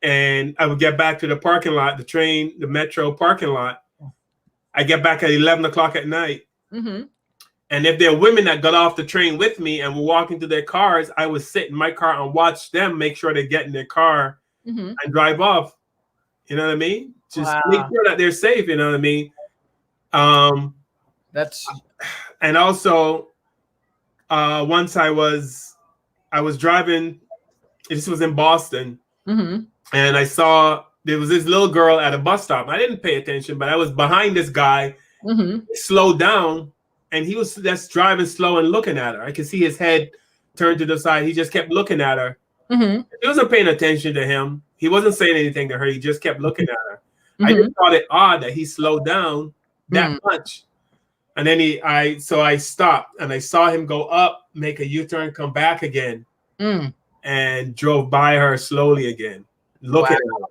and I would get back to the parking lot, the metro parking lot. I get back at 11 o'clock at night. And if there are women that got off the train with me and were walking to their cars, I would sit in my car and watch them make sure they get in their car and drive off. You know what I mean? Just make sure that they're safe. You know what I mean? And also once I was driving. This was in Boston, and I saw there was this little girl at a bus stop. I didn't pay attention, but I was behind this guy. He slowed down. And he was just driving slow and looking at her. I could see his head turned to the side. He just kept looking at her. He wasn't paying attention to him. He wasn't saying anything to her. He just kept looking at her. I just thought it odd that he slowed down that much. And then I stopped and I saw him go up, make a U-turn, come back again, and drove by her slowly again, looking at her.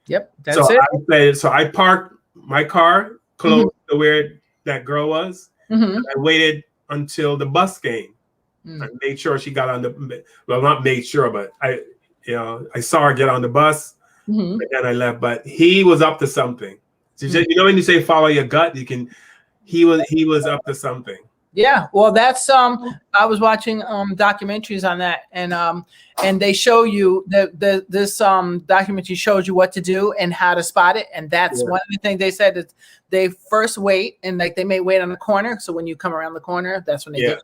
Yep, that's it. So I parked my car close to where that girl was. I waited until the bus came. I made sure she got on not made sure, but I saw her get on the bus, and then I left. But he was up to something. So you know when you say follow your gut, he was up to something. Yeah, well, that's I was watching documentaries on that, and they show you this documentary shows you what to do and how to spot it, and that's one of the things they said is they first wait, and like they may wait on the corner, so when you come around the corner, that's when they do it.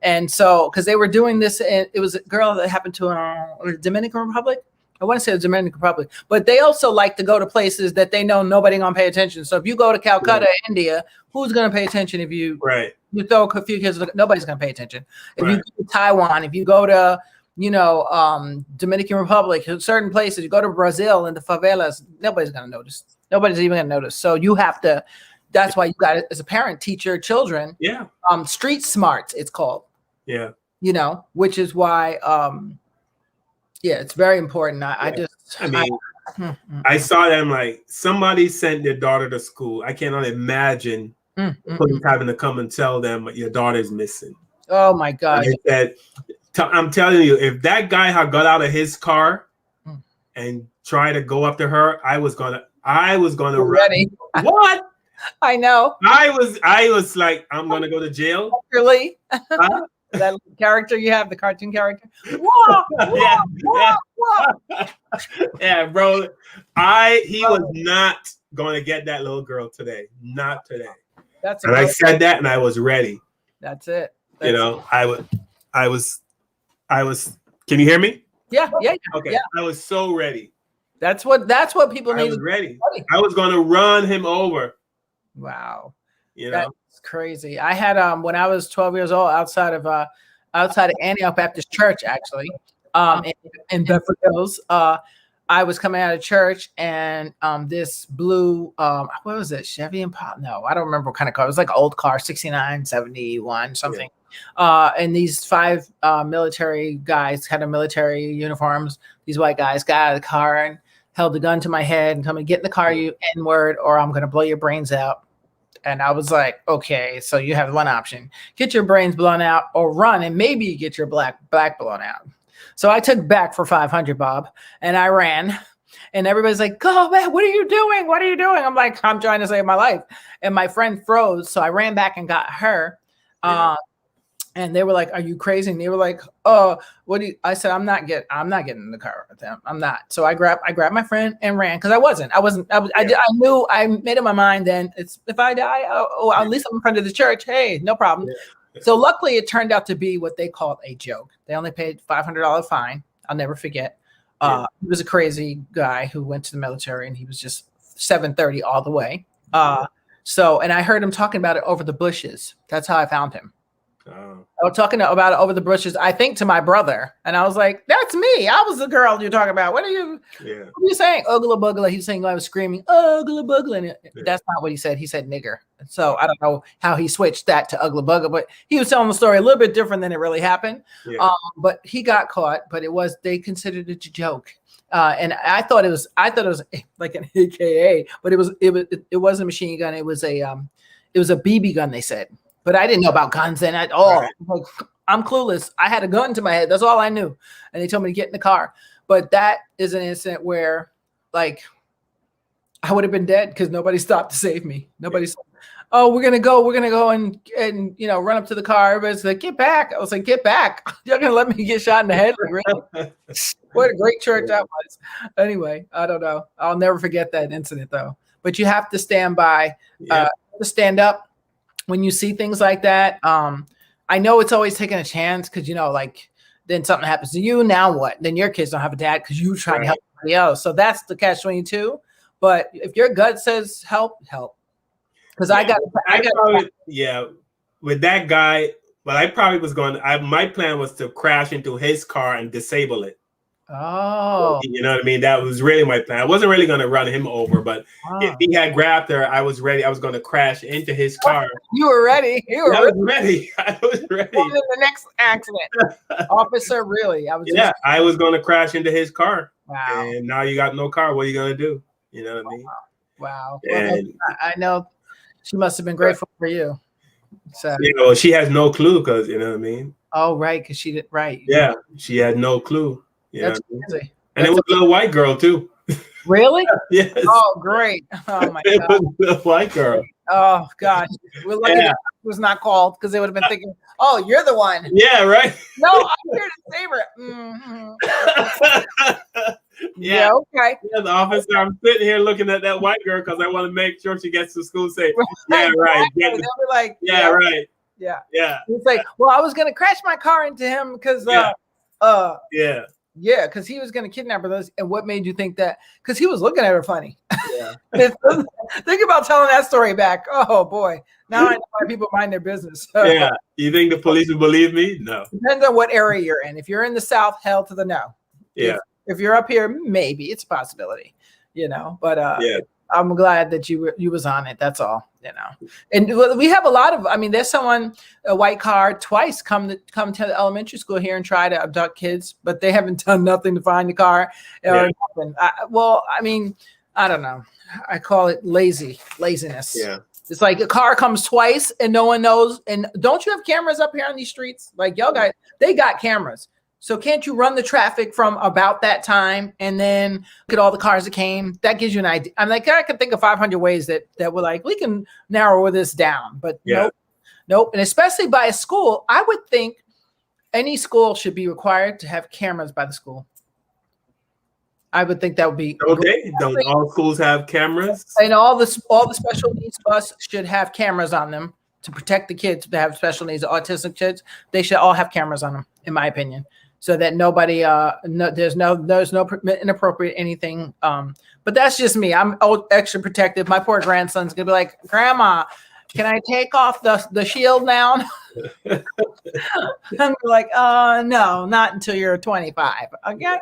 And so because they were doing this, it was a girl that happened to the Dominican Republic. I want to say the Dominican Republic, but they also like to go to places that they know nobody gonna pay attention. So if you go to Calcutta, India, who's gonna pay attention if you you throw a few kids? Nobody's gonna pay attention. If you go to Taiwan, if you go to Dominican Republic, certain places, you go to Brazil and the favelas, nobody's gonna notice. Nobody's even gonna notice. So you have to. That's why you got to, as a parent, teach your children. Street smarts, it's called. Which is why. It's very important. I saw them like somebody sent their daughter to school. I cannot imagine having to come and tell them what your daughter's missing. Oh my God! I'm telling you, if that guy had got out of his car and tried to go up to her, I was gonna run. Ready. What? I know. I was like, I'm gonna go to jail. Really? Huh? That character you have, the cartoon character. Whoa, whoa. Yeah, bro. He was not going to get that little girl today. Not today. I said that, and I was ready. That's it. I was. Can you hear me? Yeah. Okay. Yeah. I was so ready. That's what people need. I was ready. I was going to run him over. Wow. That's crazy. I had when I was 12 years old outside of Antioch Baptist Church, actually, in Bedford Hills. I was coming out of church, and this blue what was it? Chevy Impala? No, I don't remember what kind of car. It was like an old car, 69, 71, something. And these 5 military guys had military uniforms. These white guys got out of the car and held the gun to my head and told me, "Get in the car, you N-word, or I'm going to blow your brains out." And I was like, okay, so you have one option: get your brains blown out, or run and maybe get your back blown out. So I took back for 500, Bob, and I ran. And everybody's like, "Go, man, what are you doing? What are you doing?" I'm like, "I'm trying to save my life." And my friend froze, so I ran back and got her. And they were like, "Are you crazy?" And they were like, "Oh, what do you?" I said, I'm not getting in the car with them. I'm not." So I grabbed my friend and ran, because I knew, I made up my mind. Then it's, if I die, at least I'm in front of the church. Hey, no problem. Yeah. So luckily, it turned out to be what they called a joke. They only paid $500 fine. I'll never forget. He was a crazy guy who went to the military, and he was just 730 all the way. And I heard him talking about it over the bushes. That's how I found him. I was talking about it over the bushes, I think to my brother, and I was like, "That's me. I was the girl you're talking about. What are you saying? Ugla bugla." He's saying I was screaming, "Ugla bugla." And that's not what he said. He said nigger. So I don't know how he switched that to ugla bugla, but he was telling the story a little bit different than it really happened. But he got caught. But they considered it a joke. And I thought it was like an AKA, but it wasn't a machine gun. It was a BB gun, they said. But I didn't know about guns then at all. Right. Like, I'm clueless. I had a gun to my head. That's all I knew. And they told me to get in the car. But that is an incident where, like, I would have been dead because nobody stopped to save me. Nobody said, "Oh, we're gonna go and run up to the car." Everybody's like, "Get back!" I was like, "Get back! You're gonna let me get shot in the head?" Like, really? What a great church that was. Anyway, I don't know. I'll never forget that incident though. But you have to stand by, to stand up when you see things like that. I know it's always taking a chance because like then something happens to you. Now what? Then your kids don't have a dad because you trying to help somebody else. So that's the catch-22. But if your gut says help. Because with that guy, but I probably was my plan was to crash into his car and disable it. Oh, you know what I mean? That was really my plan. I wasn't really going to run him over, but if he had grabbed her, I was ready. I was going to crash into his car. You were ready. I was ready. I was ready. In the next accident, officer. Really, I was going to crash into his car. Wow. And now you got no car. What are you going to do? You know what I mean? Wow. And, well, I know she must have been grateful for you. So she has no clue because you know what I mean. Oh, right, because she did right. Yeah, she had no clue. That's crazy. And it was a little white girl too. Really? Yes. Oh, great. Oh my God. It was a little white girl. Oh gosh. We're lucky that was not called because they would have been thinking, "Oh, you're the one." Yeah, right. No, I'm here to save her. Mm-hmm. Yeah. Okay. Yeah, the officer. I'm sitting here looking at that white girl because I want to make sure she gets to school safe. Yeah, right. They'll be like, right. Yeah. It's like, well, I was gonna crash my car into him because because he was going to kidnap her. And what made you think that? Because he was looking at her funny. Yeah. Think about telling that story back. Oh, boy. Now I know why people mind their business. Yeah. You think the police will believe me? No. Depends on what area you're in. If you're in the South, hell to the no. Yeah. If you're up here, maybe. It's a possibility. But I'm glad that you was on it. That's all. And we have a lot of. I mean, there's a white car twice come to the elementary school here and try to abduct kids, but they haven't done nothing to find the car or nothing. I mean, I don't know. I call it laziness. Yeah. It's like a car comes twice and no one knows. And don't you have cameras up here on these streets? Like y'all guys, they got cameras. So can't you run the traffic from about that time and then look at all the cars that came? That gives you an idea. I'm like, I can think of 500 ways that we're like, we can narrow this down. But nope. And especially by a school, I would think any school should be required to have cameras by the school. I would think that would be okay. Don't all schools have cameras? And all the special needs bus should have cameras on them to protect the kids that have special needs, autistic kids. They should all have cameras on them, in my opinion. So that nobody, there's no inappropriate anything. But that's just me. I'm extra protective. My poor grandson's gonna be like, "Grandma, can I take off the shield now?" I'm like, no, not until you're 25. Okay,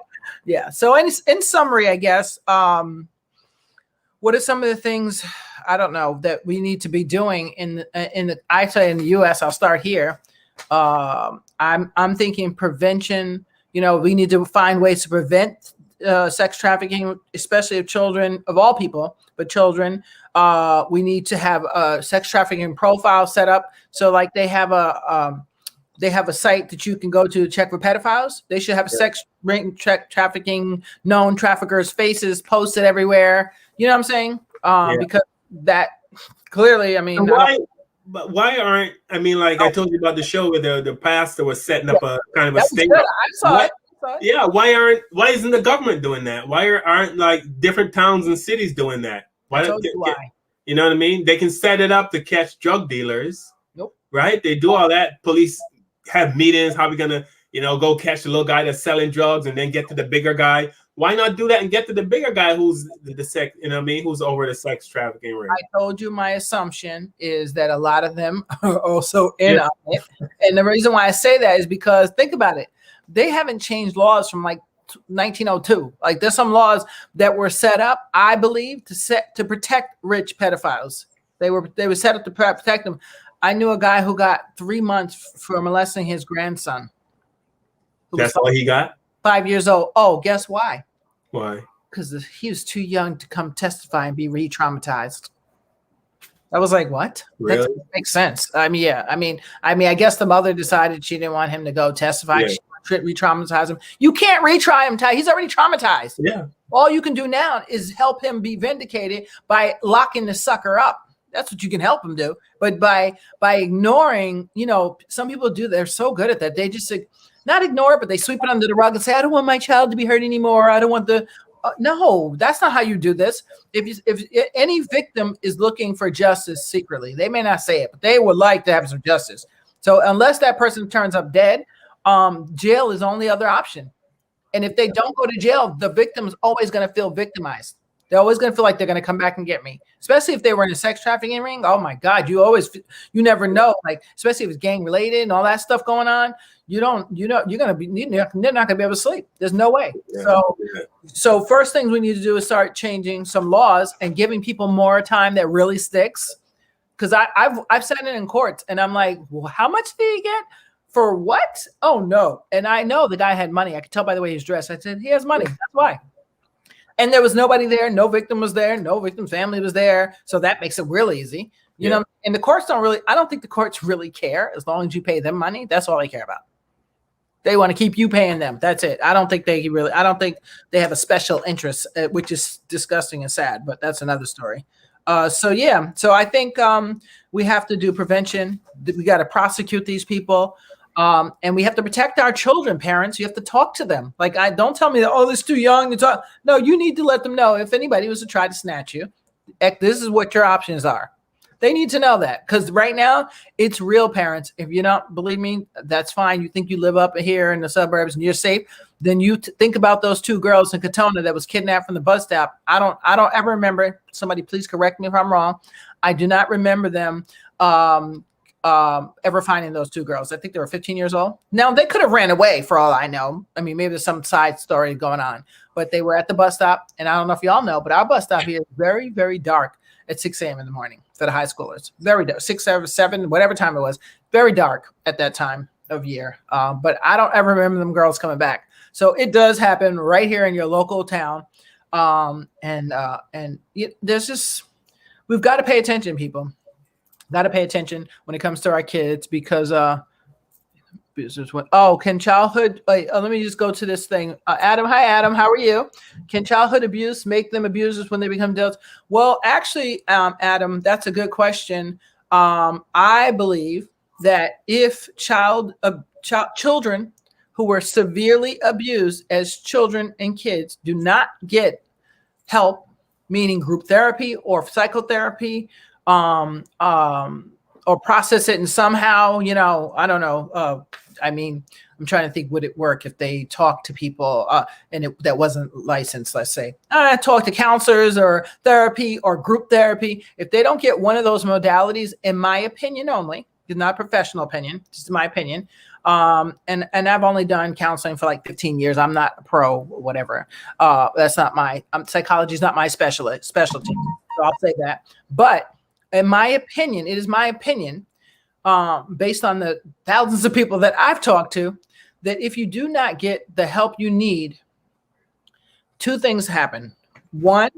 yeah. So in summary, I guess, what are some of the things I don't know that we need to be doing I say in the U.S. I'll start here. I'm thinking prevention. We need to find ways to prevent sex trafficking, especially of children, of all people, but children. We need to have a sex trafficking profile set up. So like they have a site that you can go to check for pedophiles. They should have sex trafficking known traffickers' faces posted everywhere. You know what I'm saying? Because that clearly, I mean, but why aren't I told you about the show where the pastor was setting up a kind of a state. I saw it. Yeah, why isn't the government doing that? Why aren't like different towns and cities doing that? Why? You know what I mean? They can set it up to catch drug dealers. Nope. Right? They do all that. Police have meetings. How are we gonna, go catch the little guy that's selling drugs and then get to the bigger guy? Why not do that and get to the bigger guy who's the sex, you know what I mean, who's over the sex trafficking ring? I told you my assumption is that a lot of them are also in on it. And the reason why I say that is because think about it. They haven't changed laws from like 1902. Like there's some laws that were set up, I believe, to protect rich pedophiles. They were set up to protect them. I knew a guy who got 3 months for molesting his grandson. That's all he got? 5 years old. Oh, guess why? Why? Because he was too young to come testify and be re-traumatized. I was like, what? Really? That makes sense. I mean, yeah. I mean, I guess the mother decided she didn't want him to go testify. Yeah. She wanted to re-traumatize him. You can't retry him. He's already traumatized. Yeah. All you can do now is help him be vindicated by locking the sucker up. That's what you can help him do. But by ignoring, you know, some people do. They're so good at that. They just not ignore it, but they sweep it under the rug and say, I don't want my child to be hurt anymore. I don't want the no, that's not how you do this. If any victim is looking for justice secretly, they may not say it, but they would like to have some justice. So unless that person turns up dead, jail is the only other option. And if they don't go to jail, the victim is always going to feel victimized. They're always going to feel like they're going to come back and get me, especially if they were in a sex trafficking ring. Oh my God, you never know. Like, especially if it's gang related and all that stuff going on, they're not going to be able to sleep. There's no way. Yeah. So first things we need to do is start changing some laws and giving people more time that really sticks. Because I've sat in courts and I'm like, well, how much did he get? For what? Oh no. And I know the guy had money. I could tell by the way he's dressed. I said, he has money. That's why. And there was nobody there. No victim was there. No victim's family was there. So that makes it real easy. You know, and the courts I don't think the courts really care as long as you pay them money. That's all they care about. They want to keep you paying them. That's it. I don't think they have a special interest, which is disgusting and sad, but that's another story. So I think we have to do prevention. We got to prosecute these people. And we have to protect our children, parents. You have to talk to them. Like, don't tell me that, oh, this is too young to talk. No, you need to let them know if anybody was to try to snatch you, this is what your options are. They need to know that because right now it's real, parents. If you don't believe me, that's fine. You think you live up here in the suburbs and you're safe, then you think about those 2 girls in Katona that was kidnapped from the bus stop. I don't ever remember. Somebody please correct me if I'm wrong. I do not remember them ever finding those 2 girls. I think they were 15 years old. Now they could have ran away for all I know. I mean, maybe there's some side story going on, but they were at the bus stop. And I don't know if y'all know, but our bus stop here is very, very dark at 6 a.m. in the morning for the high schoolers. Very dark, 6, 7, whatever time it was. Very dark at that time of year. But I don't ever remember them girls coming back. So it does happen right here in your local town. There's just, we've got to pay attention, people. Got to pay attention when it comes to our kids because can childhood let me just go to this thing. Adam, hi Adam, how are you? Can childhood abuse make them abusers when they become adults? Well, actually, Adam, that's a good question. I believe that if children who were severely abused as children and kids do not get help, meaning group therapy or psychotherapy, or process it and somehow, I don't know. I mean, I'm trying to think, would it work if they talk to people that wasn't licensed, let's say. Talk to counselors or therapy or group therapy. If they don't get one of those modalities, in my opinion only, it's not a professional opinion, just my opinion. And I've only done counseling for like 15 years. I'm not a pro, whatever. That's not psychology is not my specialty. So I'll say that. But in my opinion, it is my opinion, based on the thousands of people that I've talked to, that if you do not get the help you need, 2 things happen. One,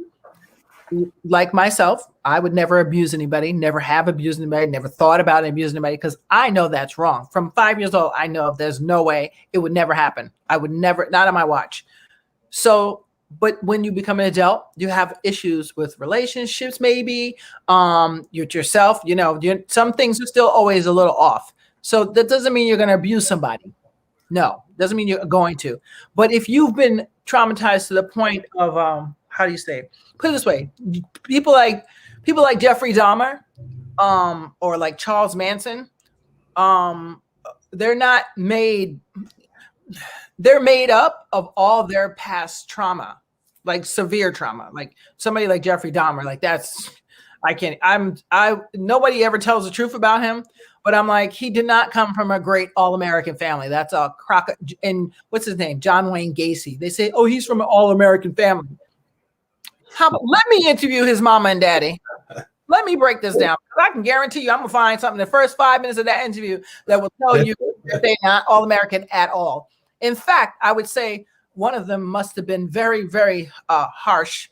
like myself, I would never abuse anybody, never have abused anybody, never thought about abusing anybody because I know that's wrong. From 5 years old, I know there's no way it would never happen. I would never, not on my watch. So, but when you become an adult, you have issues with relationships, maybe yourself, some things are still always a little off. So that doesn't mean you're going to abuse somebody. No, doesn't mean you're going to. But if you've been traumatized to the point of, how do you say it? Put it this way, people like Jeffrey Dahmer, or like Charles Manson, they're not made they're made up of all their past trauma, like severe trauma, like somebody like Jeffrey Dahmer. Like that's, I can't, nobody ever tells the truth about him, but I'm like, he did not come from a great all-American family. That's a crock. And what's his name? John Wayne Gacy. They say, oh, he's from an all-American family. Let me interview his mama and daddy. Let me break this down. I can guarantee you I'm going to find something in the first 5 minutes of that interview that will tell you that they're not all-American at all. In fact, I would say one of them must have been very, very harsh,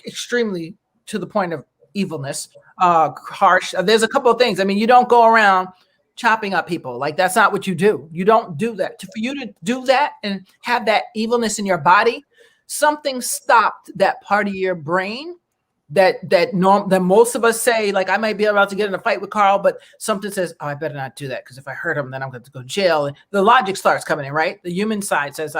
extremely to the point of evilness, harsh. There's a couple of things. I mean, you don't go around chopping up people. Like, that's not what you do. You don't do that. For you to do that and have that evilness in your body, something stopped that part of your brain that most of us say, like, I might be about to get in a fight with Carl, but something says, oh, I better not do that, because if I hurt him, then I'm going to go to jail. And the logic starts coming in, right? The human side says,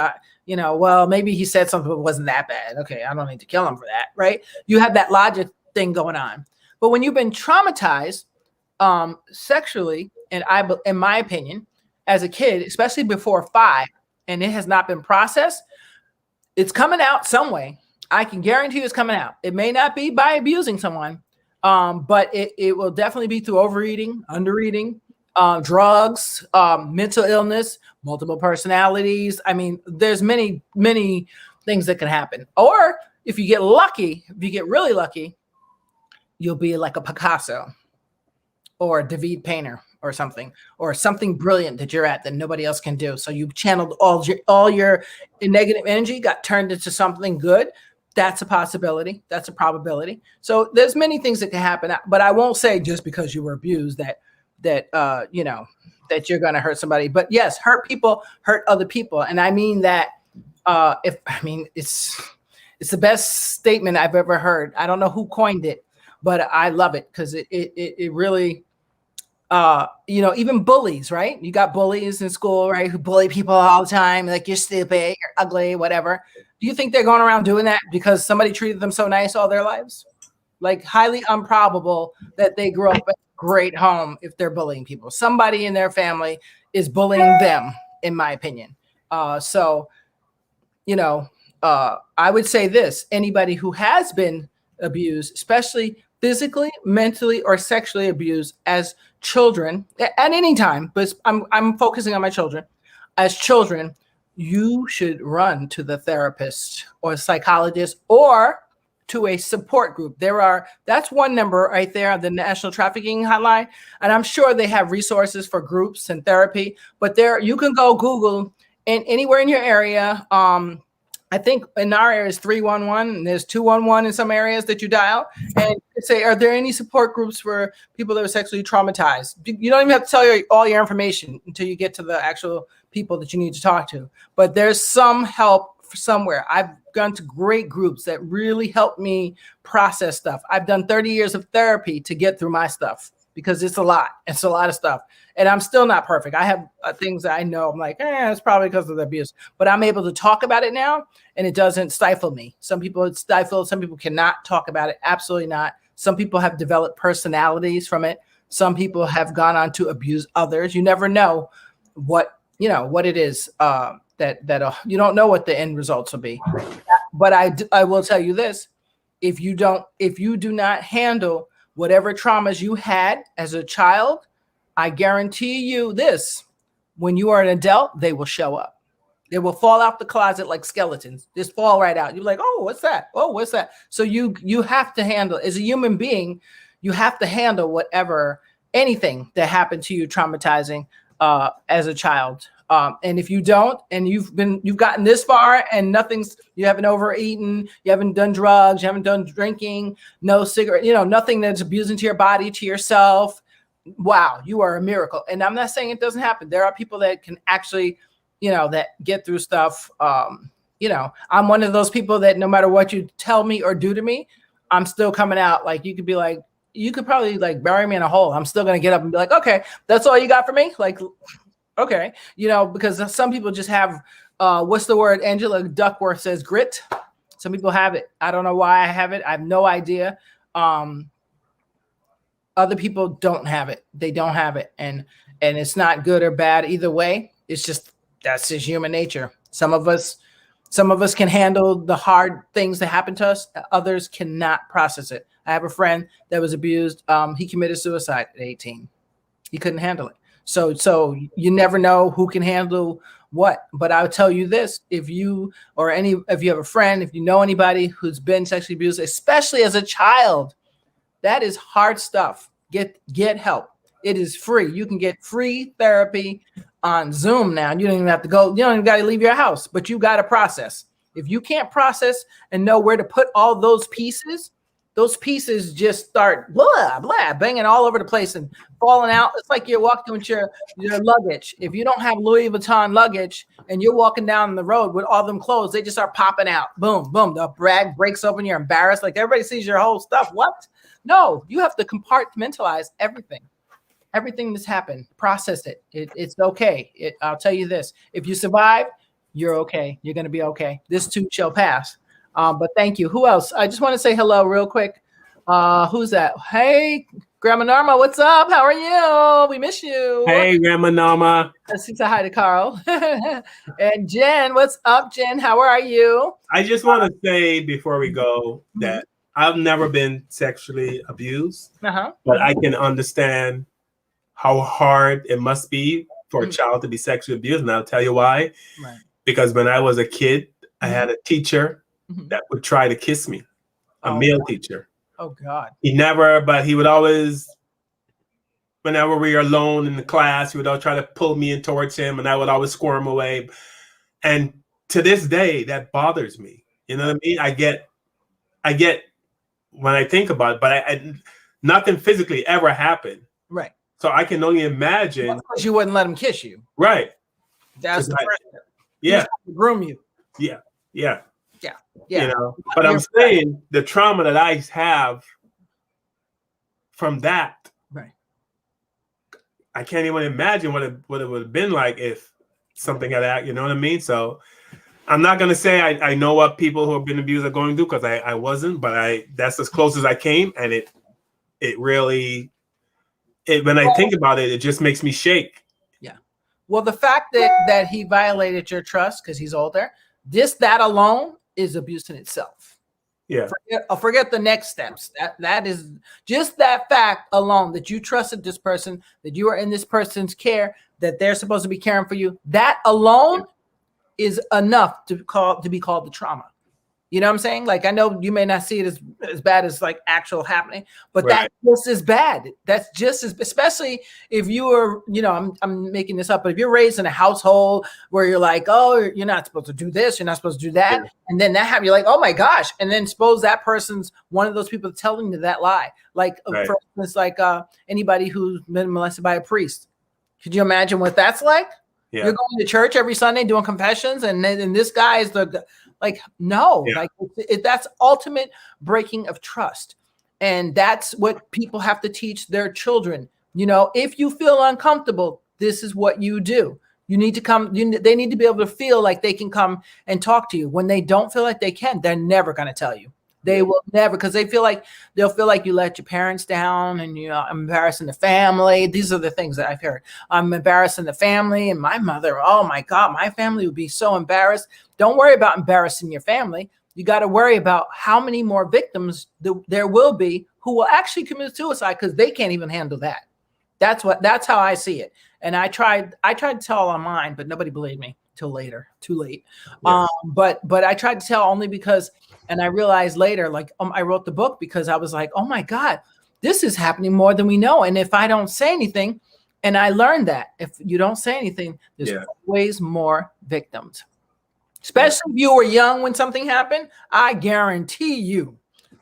well, maybe he said something that wasn't that bad. Okay, I don't need to kill him for that, right? You have that logic thing going on. But when you've been traumatized sexually, and in my opinion, as a kid, especially before 5, and it has not been processed, it's coming out some way. I can guarantee you it's coming out. It may not be by abusing someone, but it will definitely be through overeating, undereating, drugs, mental illness, multiple personalities. I mean, there's many, many things that can happen. Or if you get lucky, if you get really lucky, you'll be like a Picasso or a David Painter or something brilliant that you're at that nobody else can do. So you've channeled all your negative energy, got turned into something good. That's a possibility. That's a probability. So there's many things that can happen, but I won't say just because you were abused that you're going to hurt somebody. But yes, hurt people hurt other people. And I mean that it's the best statement I've ever heard. I don't know who coined it, but I love it because it really, even bullies, right? You got bullies in school, right? Who bully people all the time. Like, you're stupid, you're ugly, whatever. Do you think they're going around doing that because somebody treated them so nice all their lives? Like, highly improbable that they grew up in a great home if they're bullying people. Somebody in their family is bullying them, in my opinion. I would say this: anybody who has been abused, especially physically, mentally, or sexually abused as children at any time, but I'm focusing on my children. As children, you should run to the therapist or psychologist or to a support group. That's one number right there, the National Trafficking Hotline. And I'm sure they have resources for groups and therapy, but you can go Google and anywhere in your area. I think in our area is 311, and there's 211 in some areas that you dial and say, are there any support groups for people that are sexually traumatized? You don't even have to tell all your information until you get to the actual people that you need to talk to. But there's some help somewhere. I've gone to great groups that really helped me process stuff. I've done 30 years of therapy to get through my stuff because it's a lot. It's a lot of stuff. And I'm still not perfect. I have things that I know I'm like, it's probably because of the abuse. But I'm able to talk about it now, and it doesn't stifle me. Some people it's stifled. Some people cannot talk about it. Absolutely not. Some people have developed personalities from it. Some people have gone on to abuse others. You never know what it is that you don't know what the end results will be. But I will tell you this: if you do not handle whatever traumas you had as a child, I guarantee you this: when you are an adult, they will show up. They will fall out the closet like skeletons. Just fall right out. You're like, oh, what's that? Oh, what's that? So you have to handle, as a human being, you have to handle anything that happened to you traumatizing as a child. And if you don't, and you've gotten this far and you haven't overeaten, you haven't done drugs, you haven't done drinking, no cigarette, nothing that's abusing to your body, to yourself. Wow, you are a miracle. And I'm not saying it doesn't happen. There are people that can actually, that get through stuff. I'm one of those people that no matter what you tell me or do to me, I'm still coming out. Like, you could probably like bury me in a hole. I'm still going to get up and be like, okay, that's all you got for me? Like, okay. Because some people just have, what's the word? Angela Duckworth says grit. Some people have it. I don't know why I have it. I have no idea. Other people don't have it. They don't have it. And it's not good or bad either way. It's just That's just human nature. Some of us can handle the hard things that happen to us. Others cannot process it. I have a friend that was abused. He committed suicide at 18. He couldn't handle it. So you never know who can handle what. But I'll tell you this: if you have a friend, if you know anybody who's been sexually abused, especially as a child, that is hard stuff. Get help. It is free. You can get free therapy on Zoom now. You don't even have to go. You don't even got to leave your house, but you got to process. If you can't process and know where to put all those pieces just start blah, blah, banging all over the place and falling out. It's like you're walking with your luggage. If you don't have Louis Vuitton luggage and you're walking down the road with all them clothes, they just start popping out. Boom, boom. The bag breaks open. You're embarrassed. Like everybody sees your whole stuff. What? No, you have to compartmentalize everything. Everything that's happened, process it. It's okay. I'll tell you this: if you survive, you're okay. You're going to be okay. This too shall pass. But thank you. Who else? I just want to say hello real quick. Who's that? Hey, Grandma Norma, what's up? How are you? We miss you. Hey, Grandma Norma. Let's say hi to Carl. And Jen, what's up, Jen? How are you? I just want to say before we go that I've never been sexually abused, but I can understand how hard it must be for a child to be sexually abused. And I'll tell you why. Right. Because when I was a kid, I had a teacher that would try to kiss me, a male teacher. Oh, God. He never, but he would always, whenever we were alone in the class, he would always try to pull me in towards him, and I would always squirm away. And to this day, that bothers me. You know what I mean? I get when I think about it, but I nothing physically ever happened. Right. So I can only imagine. Well, because you wouldn't let him kiss you. Right. That's the first step. Yeah. Groom you. Yeah. Yeah. Yeah. Yeah. You know, but I'm saying the trauma that I have from that, right? I can't even imagine what it would have been like if something had happened. You know what I mean? So I'm not gonna say I know what people who have been abused are going through, because I wasn't, but that's as close as I came, and it really when I think about it, it just makes me shake. Yeah. Well, the fact that he violated your trust because he's older, that alone is abuse in itself. Yeah. Forget the next steps. That is just that fact alone, that you trusted this person, that you are in this person's care, that they're supposed to be caring for you. That alone is enough to be called the trauma. You know what I'm saying? Like, I know you may not see it as bad as like actual happening, but that's just as bad. That's just as, especially if you are, you know, I'm making this up, but if you're raised in a household where you're like, oh, you're not supposed to do this, you're not supposed to do that. Yeah. And then that happens, you're like, oh my gosh. And then suppose that person's one of those people telling you that lie. Like, for instance, like anybody who's been molested by a priest. Could you imagine what that's like? Yeah. You're going to church every Sunday doing confessions, and this guy is like, no, like that's ultimate breaking of trust. And that's what people have to teach their children. You know, if you feel uncomfortable, this is what you do. You need to come. They need to be able to feel like they can come and talk to you. When they don't feel like they can, they're never going to tell you. They will never, because they'll feel like you let your parents down, and I'm embarrassing the family. These are the things that I've heard. I'm embarrassing the family, and my mother. Oh my God, my family would be so embarrassed. Don't worry about embarrassing your family. You got to worry about how many more victims there will be who will actually commit suicide because they can't even handle that. That's how I see it. And I tried to tell on mine, but nobody believed me till later. Too late. Yeah. But I tried to tell only because. And I realized later, like, I wrote the book because I was like, oh my God, this is happening more than we know. And if I don't say anything, and I learned that if you don't say anything, there's always more victims. Especially if you were young when something happened, I guarantee you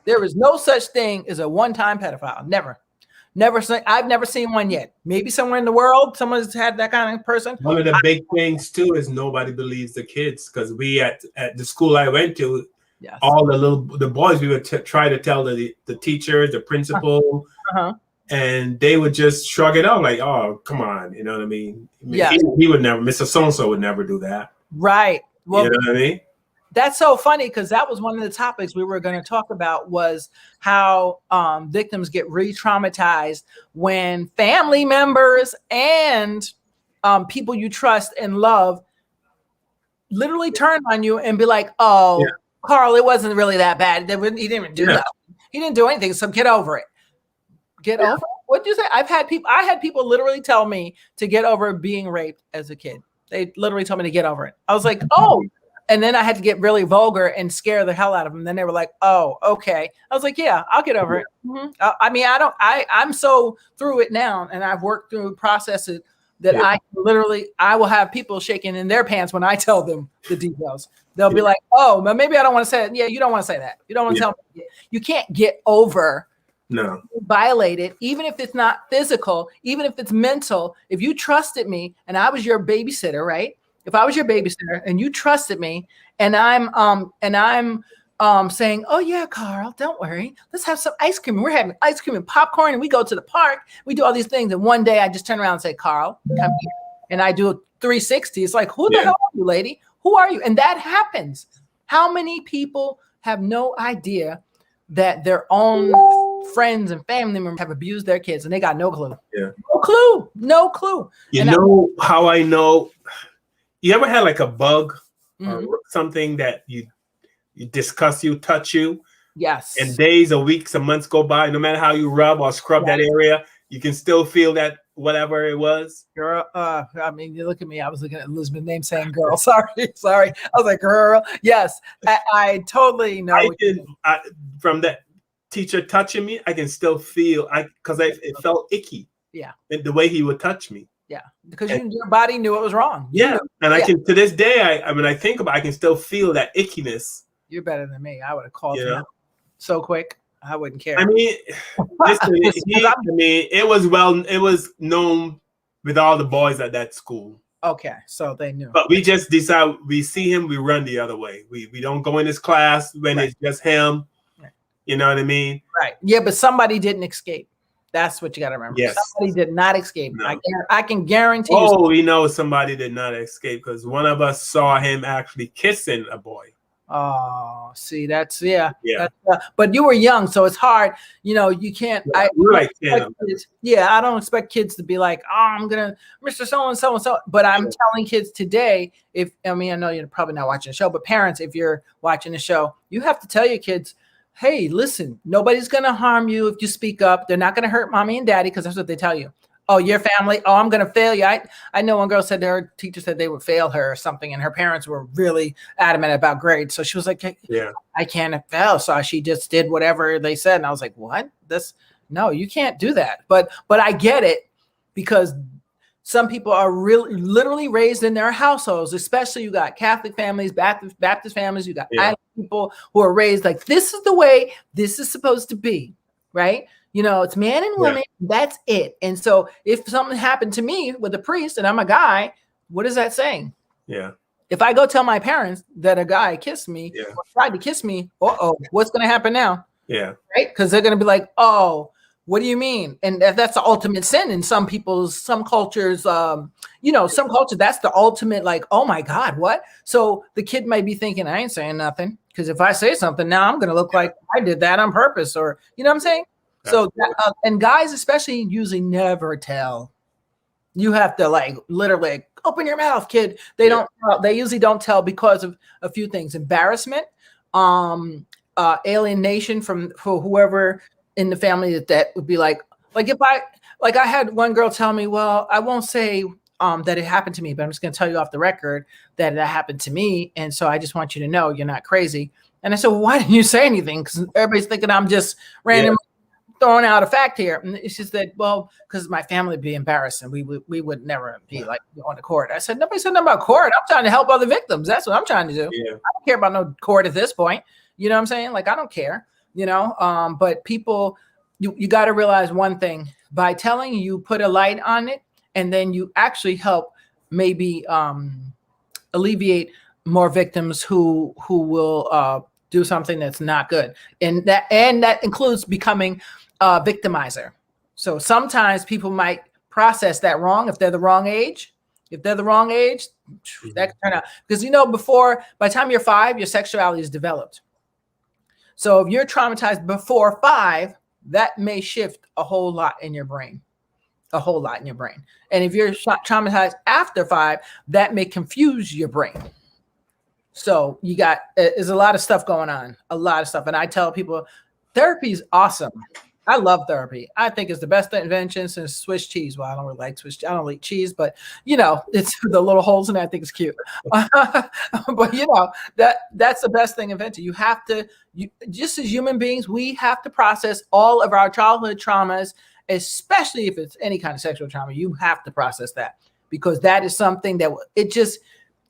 there is no such thing as a one-time pedophile. Never. I've never seen one yet. Maybe somewhere in the world, someone's had that kind of person. One of the big things too is nobody believes the kids, because we at the school I went to, yes. All the boys, we would try to tell the teachers, the principal, and they would just shrug it off like, "Oh, come on," you know what I mean? He would never. Mr. So-and-so would never do that. Right. Well, you know what I mean? That's so funny, because that was one of the topics we were going to talk about, was how victims get re-traumatized when family members and people you trust and love literally turn on you and be like, "Oh, Carl, it wasn't really that bad. He didn't even do that. He didn't do anything. So get over it. Get over it." What'd you say? I had people literally tell me to get over being raped as a kid. They literally told me to get over it. I was like, "Oh." And then I had to get really vulgar and scare the hell out of them. Then they were like, "Oh, okay." I was like, "Yeah, I'll get over it." Mm-hmm. I mean, I'm so through it now, and I've worked through processes that I will have people shaking in their pants when I tell them the details. They'll be like, "Oh, but maybe I don't want to say it." Yeah, you don't want to say that. You don't want to tell me. You can't get over. No. Violated, even if it's not physical, even if it's mental. If you trusted me and I was your babysitter, right? If I was your babysitter and you trusted me, and I'm saying, "Oh yeah, Carl, don't worry, let's have some ice cream." We're having ice cream and popcorn, and we go to the park. We do all these things, and one day I just turn around and say, "Carl, come here," and I do a 360. It's like, who the hell are you, lady? Who are you? And that happens. How many people have no idea that their own friends and family members have abused their kids, and they got no clue? Yeah, no clue. You know how I know? You ever had like a bug or something that you discuss you, touch you? Yes. And days or weeks or months go by, no matter how you rub or scrub that area, you can still feel that whatever it was. Girl, I mean, you look at me. I was looking at Elizabeth's name saying girl. Sorry. I was like, girl. Yes, I totally know. From that teacher touching me, I can still feel because it felt icky. Yeah. The way he would touch me. Yeah, because your body knew it was wrong. And I can, to this day, I mean, I think about it, I can still feel that ickiness. You're better than me. I would have called you so quick. I wouldn't care. I mean, it was known with all the boys at that school. Okay, so they knew. But we just decide, we see him, we run the other way. We don't go in his class when it's just him. Right. You know what I mean? Right. Yeah, but somebody didn't escape. That's what you got to remember. Yes. Somebody did not escape. No. I can guarantee you. Oh, we know somebody did not escape because one of us saw him actually kissing a boy. Oh, see, that's but you were young, so it's hard. You know, you can't. We're like 10. I don't expect kids to be like, "Oh, I'm gonna Mr. So and so and so." But I'm telling kids today, I know you're probably not watching the show, but parents, if you're watching the show, you have to tell your kids, "Hey, listen, nobody's going to harm you if you speak up. They're not going to hurt mommy and daddy," because that's what they tell you. "Oh, your family. Oh, I'm going to fail you." I know one girl said her teacher said they would fail her or something, and her parents were really adamant about grades. So she was like, "I can't fail." So she just did whatever they said. And I was like, "What? No, you can't do that." But I get it, because some people are really literally raised in their households, especially you got Catholic families, Baptist families, you got people who are raised like, this is the way this is supposed to be, right? You know, it's man and woman, that's it. And so if something happened to me with a priest and I'm a guy, what is that saying? Yeah. If I go tell my parents that a guy kissed me, or tried to kiss me, what's going to happen now? Yeah. Right? Because they're going to be like, "Oh, what do you mean?" And that's the ultimate sin in some cultures. Some cultures, that's the ultimate, like, "Oh my God, what?" So the kid might be thinking, "I ain't saying nothing, because if I say something now, I'm going to look like I did that on purpose," or, you know what I'm saying? So, and guys especially usually never tell. You have to literally open your mouth, kid. They don't. They usually don't tell because of a few things: embarrassment, alienation for whoever in the family that would be like if I had one girl tell me, "Well, I won't say that it happened to me, but I'm just going to tell you off the record that happened to me, and so I just want you to know you're not crazy." And I said, "Well, why didn't you say anything?" Because everybody's thinking I'm just randomly throwing out a fact here. And she said, "Well, because my family would be embarrassed, and we would never be like going to court." I said, "Nobody said nothing about court. I'm trying to help other victims. That's what I'm trying to do. I don't care about no court at this point." You know what I'm saying? Like, I don't care, but people, you got to realize one thing: by telling, you put a light on it, and then you actually help maybe alleviate more victims who will do something that's not good. And that includes becoming a victimizer. So sometimes people might process that wrong if they're the wrong age. If they're the wrong age, that can turn out. Because, by the time you're 5, your sexuality is developed. So if you're traumatized before 5, that may shift a whole lot in your brain. And if you're traumatized after 5, that may confuse your brain. So you got, there's a lot of stuff going on, a lot of stuff. And I tell people, therapy is awesome. I love therapy. I think it's the best invention since Swiss cheese. Well, I don't really like Swiss. I don't like cheese, but it's the little holes in it. I think it's cute. But that's the best thing invented. You have to, just as human beings, we have to process all of our childhood traumas, especially if it's any kind of sexual trauma. You have to process that, because that is something that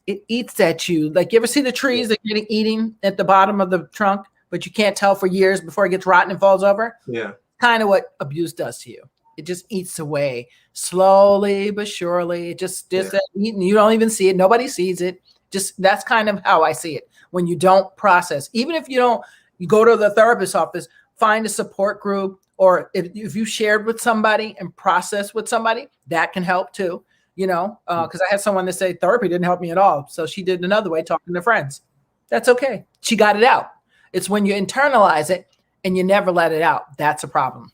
it eats at you. Like, you ever see the trees that are eating at the bottom of the trunk, but you can't tell for years before it gets rotten and falls over? Yeah. Kind of what abuse does to you. It just eats away slowly but surely. It just eating. You don't even see it. Nobody sees it. Just, that's kind of how I see it. When you don't process, even if you go to the therapist's office, find a support group, or if you shared with somebody and process with somebody, that can help too. Because I had someone that say therapy didn't help me at all. So she did another way, talking to friends. That's okay. She got it out. It's when you internalize it and you never let it out. That's a problem.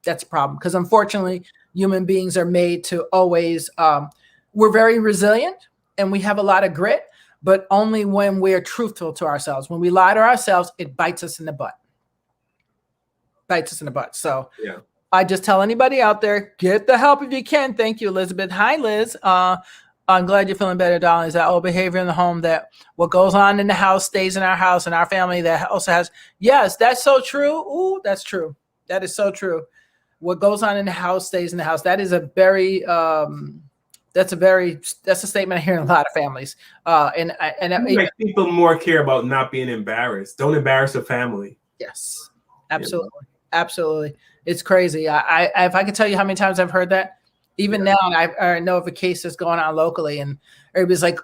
That's a problem. Because unfortunately, human beings are made to always, we're very resilient and we have a lot of grit, but only when we're truthful to ourselves. When we lie to ourselves, it bites us in the butt. So yeah. I just tell anybody out there, get the help if you can. Thank you, Elizabeth. Hi, Liz. I'm glad you're feeling better, darling. Is that old behavior in the home, that what goes on in the house stays in our house and our family? That also has, yes, that's so true. Ooh, that's true. That is so true. What goes on in the house stays in the house. That is a very, that's a statement I hear in a lot of families. And people more care about not being embarrassed. Don't embarrass the family. Yes, absolutely. Absolutely. It's crazy. I if I could tell you how many times I've heard that, even now, and I know of a case that's going on locally, and everybody's like,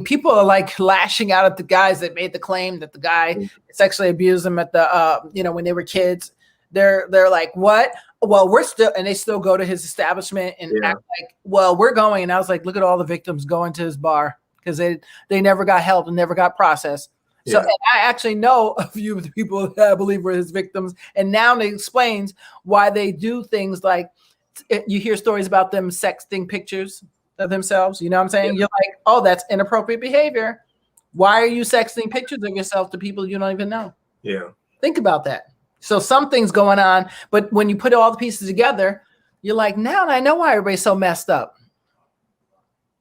people are like lashing out at the guys that made the claim that the guy sexually abused them at the, when they were kids. They're like, what? Well, and they still go to his establishment and act like, well, we're going. And I was like, look at all the victims going to his bar, because they never got help and never got processed. So and I actually know a few of the people that I believe were his victims. And now it explains why they do things like, you hear stories about them sexting pictures of themselves. You know what I'm saying? Yeah. You're like, oh, that's inappropriate behavior. Why are you sexting pictures of yourself to people you don't even know? Yeah. Think about that. So something's going on. But when you put all the pieces together, you're like, now I know why everybody's so messed up.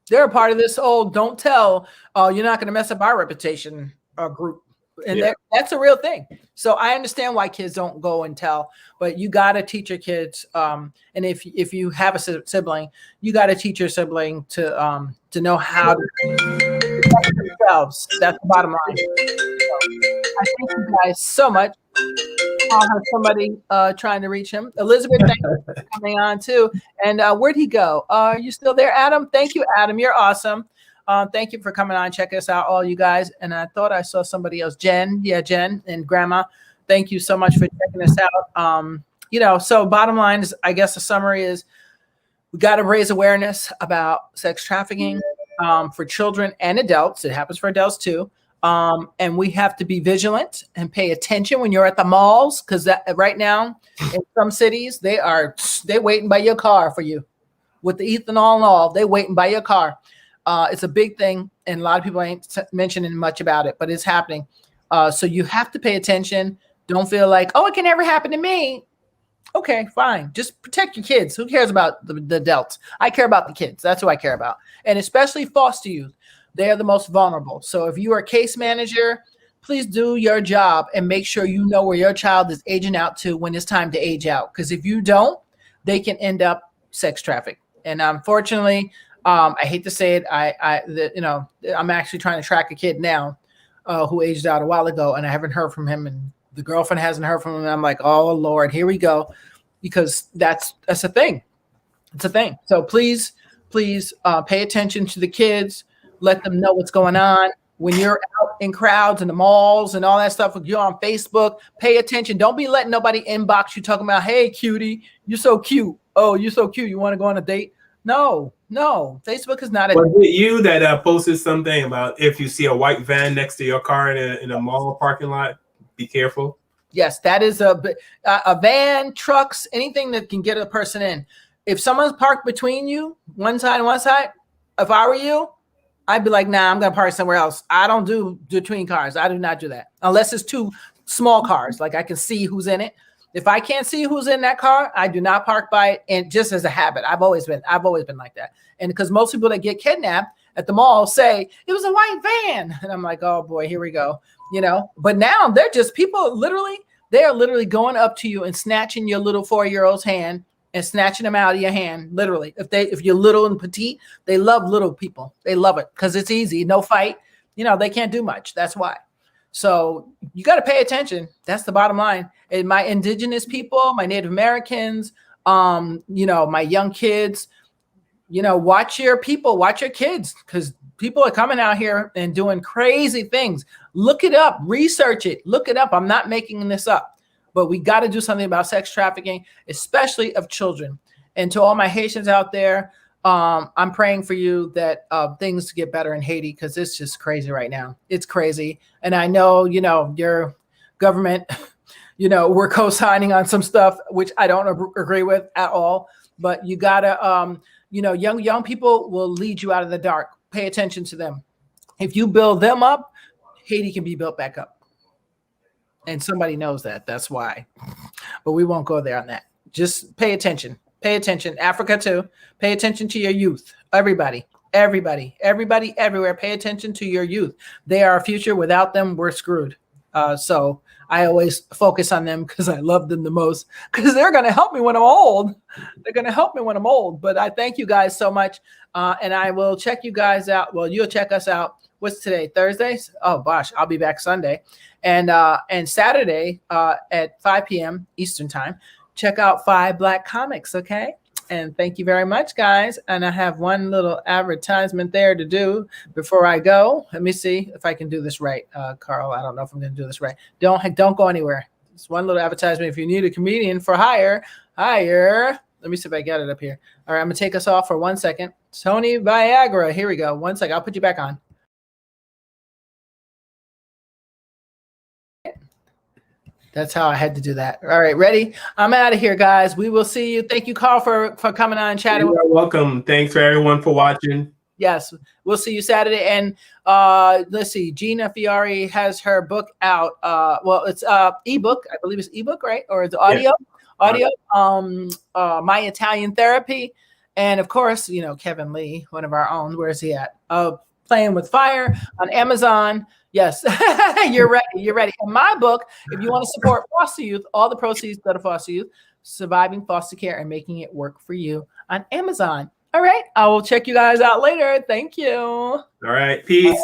They're a part of this old don't tell, you're not going to mess up our reputation group. And that's a real thing. So I understand why kids don't go and tell, but you got to teach your kids. And if you have a sibling, you got to teach your sibling to know how to protect themselves. That's the bottom line. So I thank you guys so much. I'll have somebody trying to reach him. Elizabeth, thank you for coming on too. And where'd he go? Are you still there, Adam? Thank you, Adam. You're awesome. Thank you for coming on. Check us out, all you guys. And I thought I saw somebody else, Jen. Yeah, Jen and Grandma. Thank you so much for checking us out. So bottom line is, I guess the summary is, we got to raise awareness about sex trafficking for children and adults. It happens for adults too. And we have to be vigilant and pay attention when you're at the malls, because that right now in some cities, they waiting by your car for you with the ethanol and all. They waiting by your car. It's a big thing, and a lot of people ain't mentioning much about it, but it's happening. So you have to pay attention. Don't feel like, oh, it can never happen to me. Okay, fine. Just protect your kids. Who cares about the adults? I care about the kids. That's who I care about. And especially foster youth. They are the most vulnerable. So if you are a case manager, please do your job and make sure you know where your child is aging out to when it's time to age out. Because if you don't, they can end up sex trafficked. And unfortunately, I hate to say it, I'm actually trying to track a kid now who aged out a while ago, and I haven't heard from him, and the girlfriend hasn't heard from him. And I'm like, oh Lord, here we go, because that's a thing. It's a thing. So please pay attention to the kids. Let them know what's going on. When you're out in crowds in the malls and all that stuff, you're on Facebook, pay attention. Don't be letting nobody inbox you talking about, hey, cutie, you're so cute. Oh, you're so cute. You want to go on a date? No. Facebook is not a. Was it you that posted something about if you see a white van next to your car in a mall parking lot, be careful? Yes, that is a van, trucks, anything that can get a person in. If someone's parked between you, one side and one side, if I were you, I'd be like, nah, I'm gonna park somewhere else. I don't do between cars. I do not do that unless it's two small cars. Like I can see who's in it. If I can't see who's in that car, I do not park by it. And just as a habit, I've always been like that. And because most people that get kidnapped at the mall say it was a white van, and I'm like, oh boy, here we go. You know. But now they're just people. Literally, they are literally going up to you and snatching your little 4-year-old's hand and snatching them out of your hand. Literally, if you're little and petite, they love little people. They love it because it's easy, no fight. You know, they can't do much. That's why. So you got to pay attention. That's the bottom line. And my indigenous people, my Native Americans, you know, my young kids, you know, watch your people, watch your kids, because people are coming out here and doing crazy things. Look it up, research it, look it up. I'm not making this up. But we got to do something about sex trafficking, especially of children. And to all my Haitians out there, I'm praying for you that things get better in Haiti because it's just crazy right now. It's crazy. And I know, you know, your government, you know, we're co-signing on some stuff, which I don't agree with at all. But you got to, you know, young people will lead you out of the dark. Pay attention to them. If you build them up, Haiti can be built back up. And somebody knows that. That's why. But we won't go there on that. Just pay attention. Pay attention. Africa too. Pay attention to your youth. Everybody, everywhere. Pay attention to your youth. They are our future. Without them, we're screwed. So I always focus on them because I love them the most. Because they're going to help me when I'm old. They're going to help me when I'm old. But I thank you guys so much. And I will check you guys out. Well, you'll check us out. What's today? Thursday? Oh gosh, I'll be back Sunday. And Saturday at 5 p.m. Eastern time, check out 5 Black Comics, okay? And thank you very much, guys. And I have one little advertisement there to do before I go. Let me see if I can do this right, Carl. I don't know if I'm going to do this right. Don't go anywhere. It's one little advertisement. If you need a comedian for hire. Let me see if I get it up here. All right, I'm going to take us off for 1 second. Tony Viagra. Here we go. 1 second. I'll put you back on. That's how I had to do that. All right, ready? I'm out of here, guys. We will see you. Thank you, Carl, for coming on and chatting. You're welcome. Thanks for everyone for watching. Yes, we'll see you Saturday. And let's see, Gina Fiore has her book out. Well, it's ebook. I believe it's ebook, right? Or it's audio. Yeah. Audio. My Italian Therapy. And of course, you know, Kevin Lee, one of our own. Where is he at? Playing with Fire on Amazon. Yes, you're ready. You're ready. In my book, if you want to support foster youth, all the proceeds go to foster youth, surviving foster care and making it work for you on Amazon. All right. I will check you guys out later. Thank you. All right. Peace.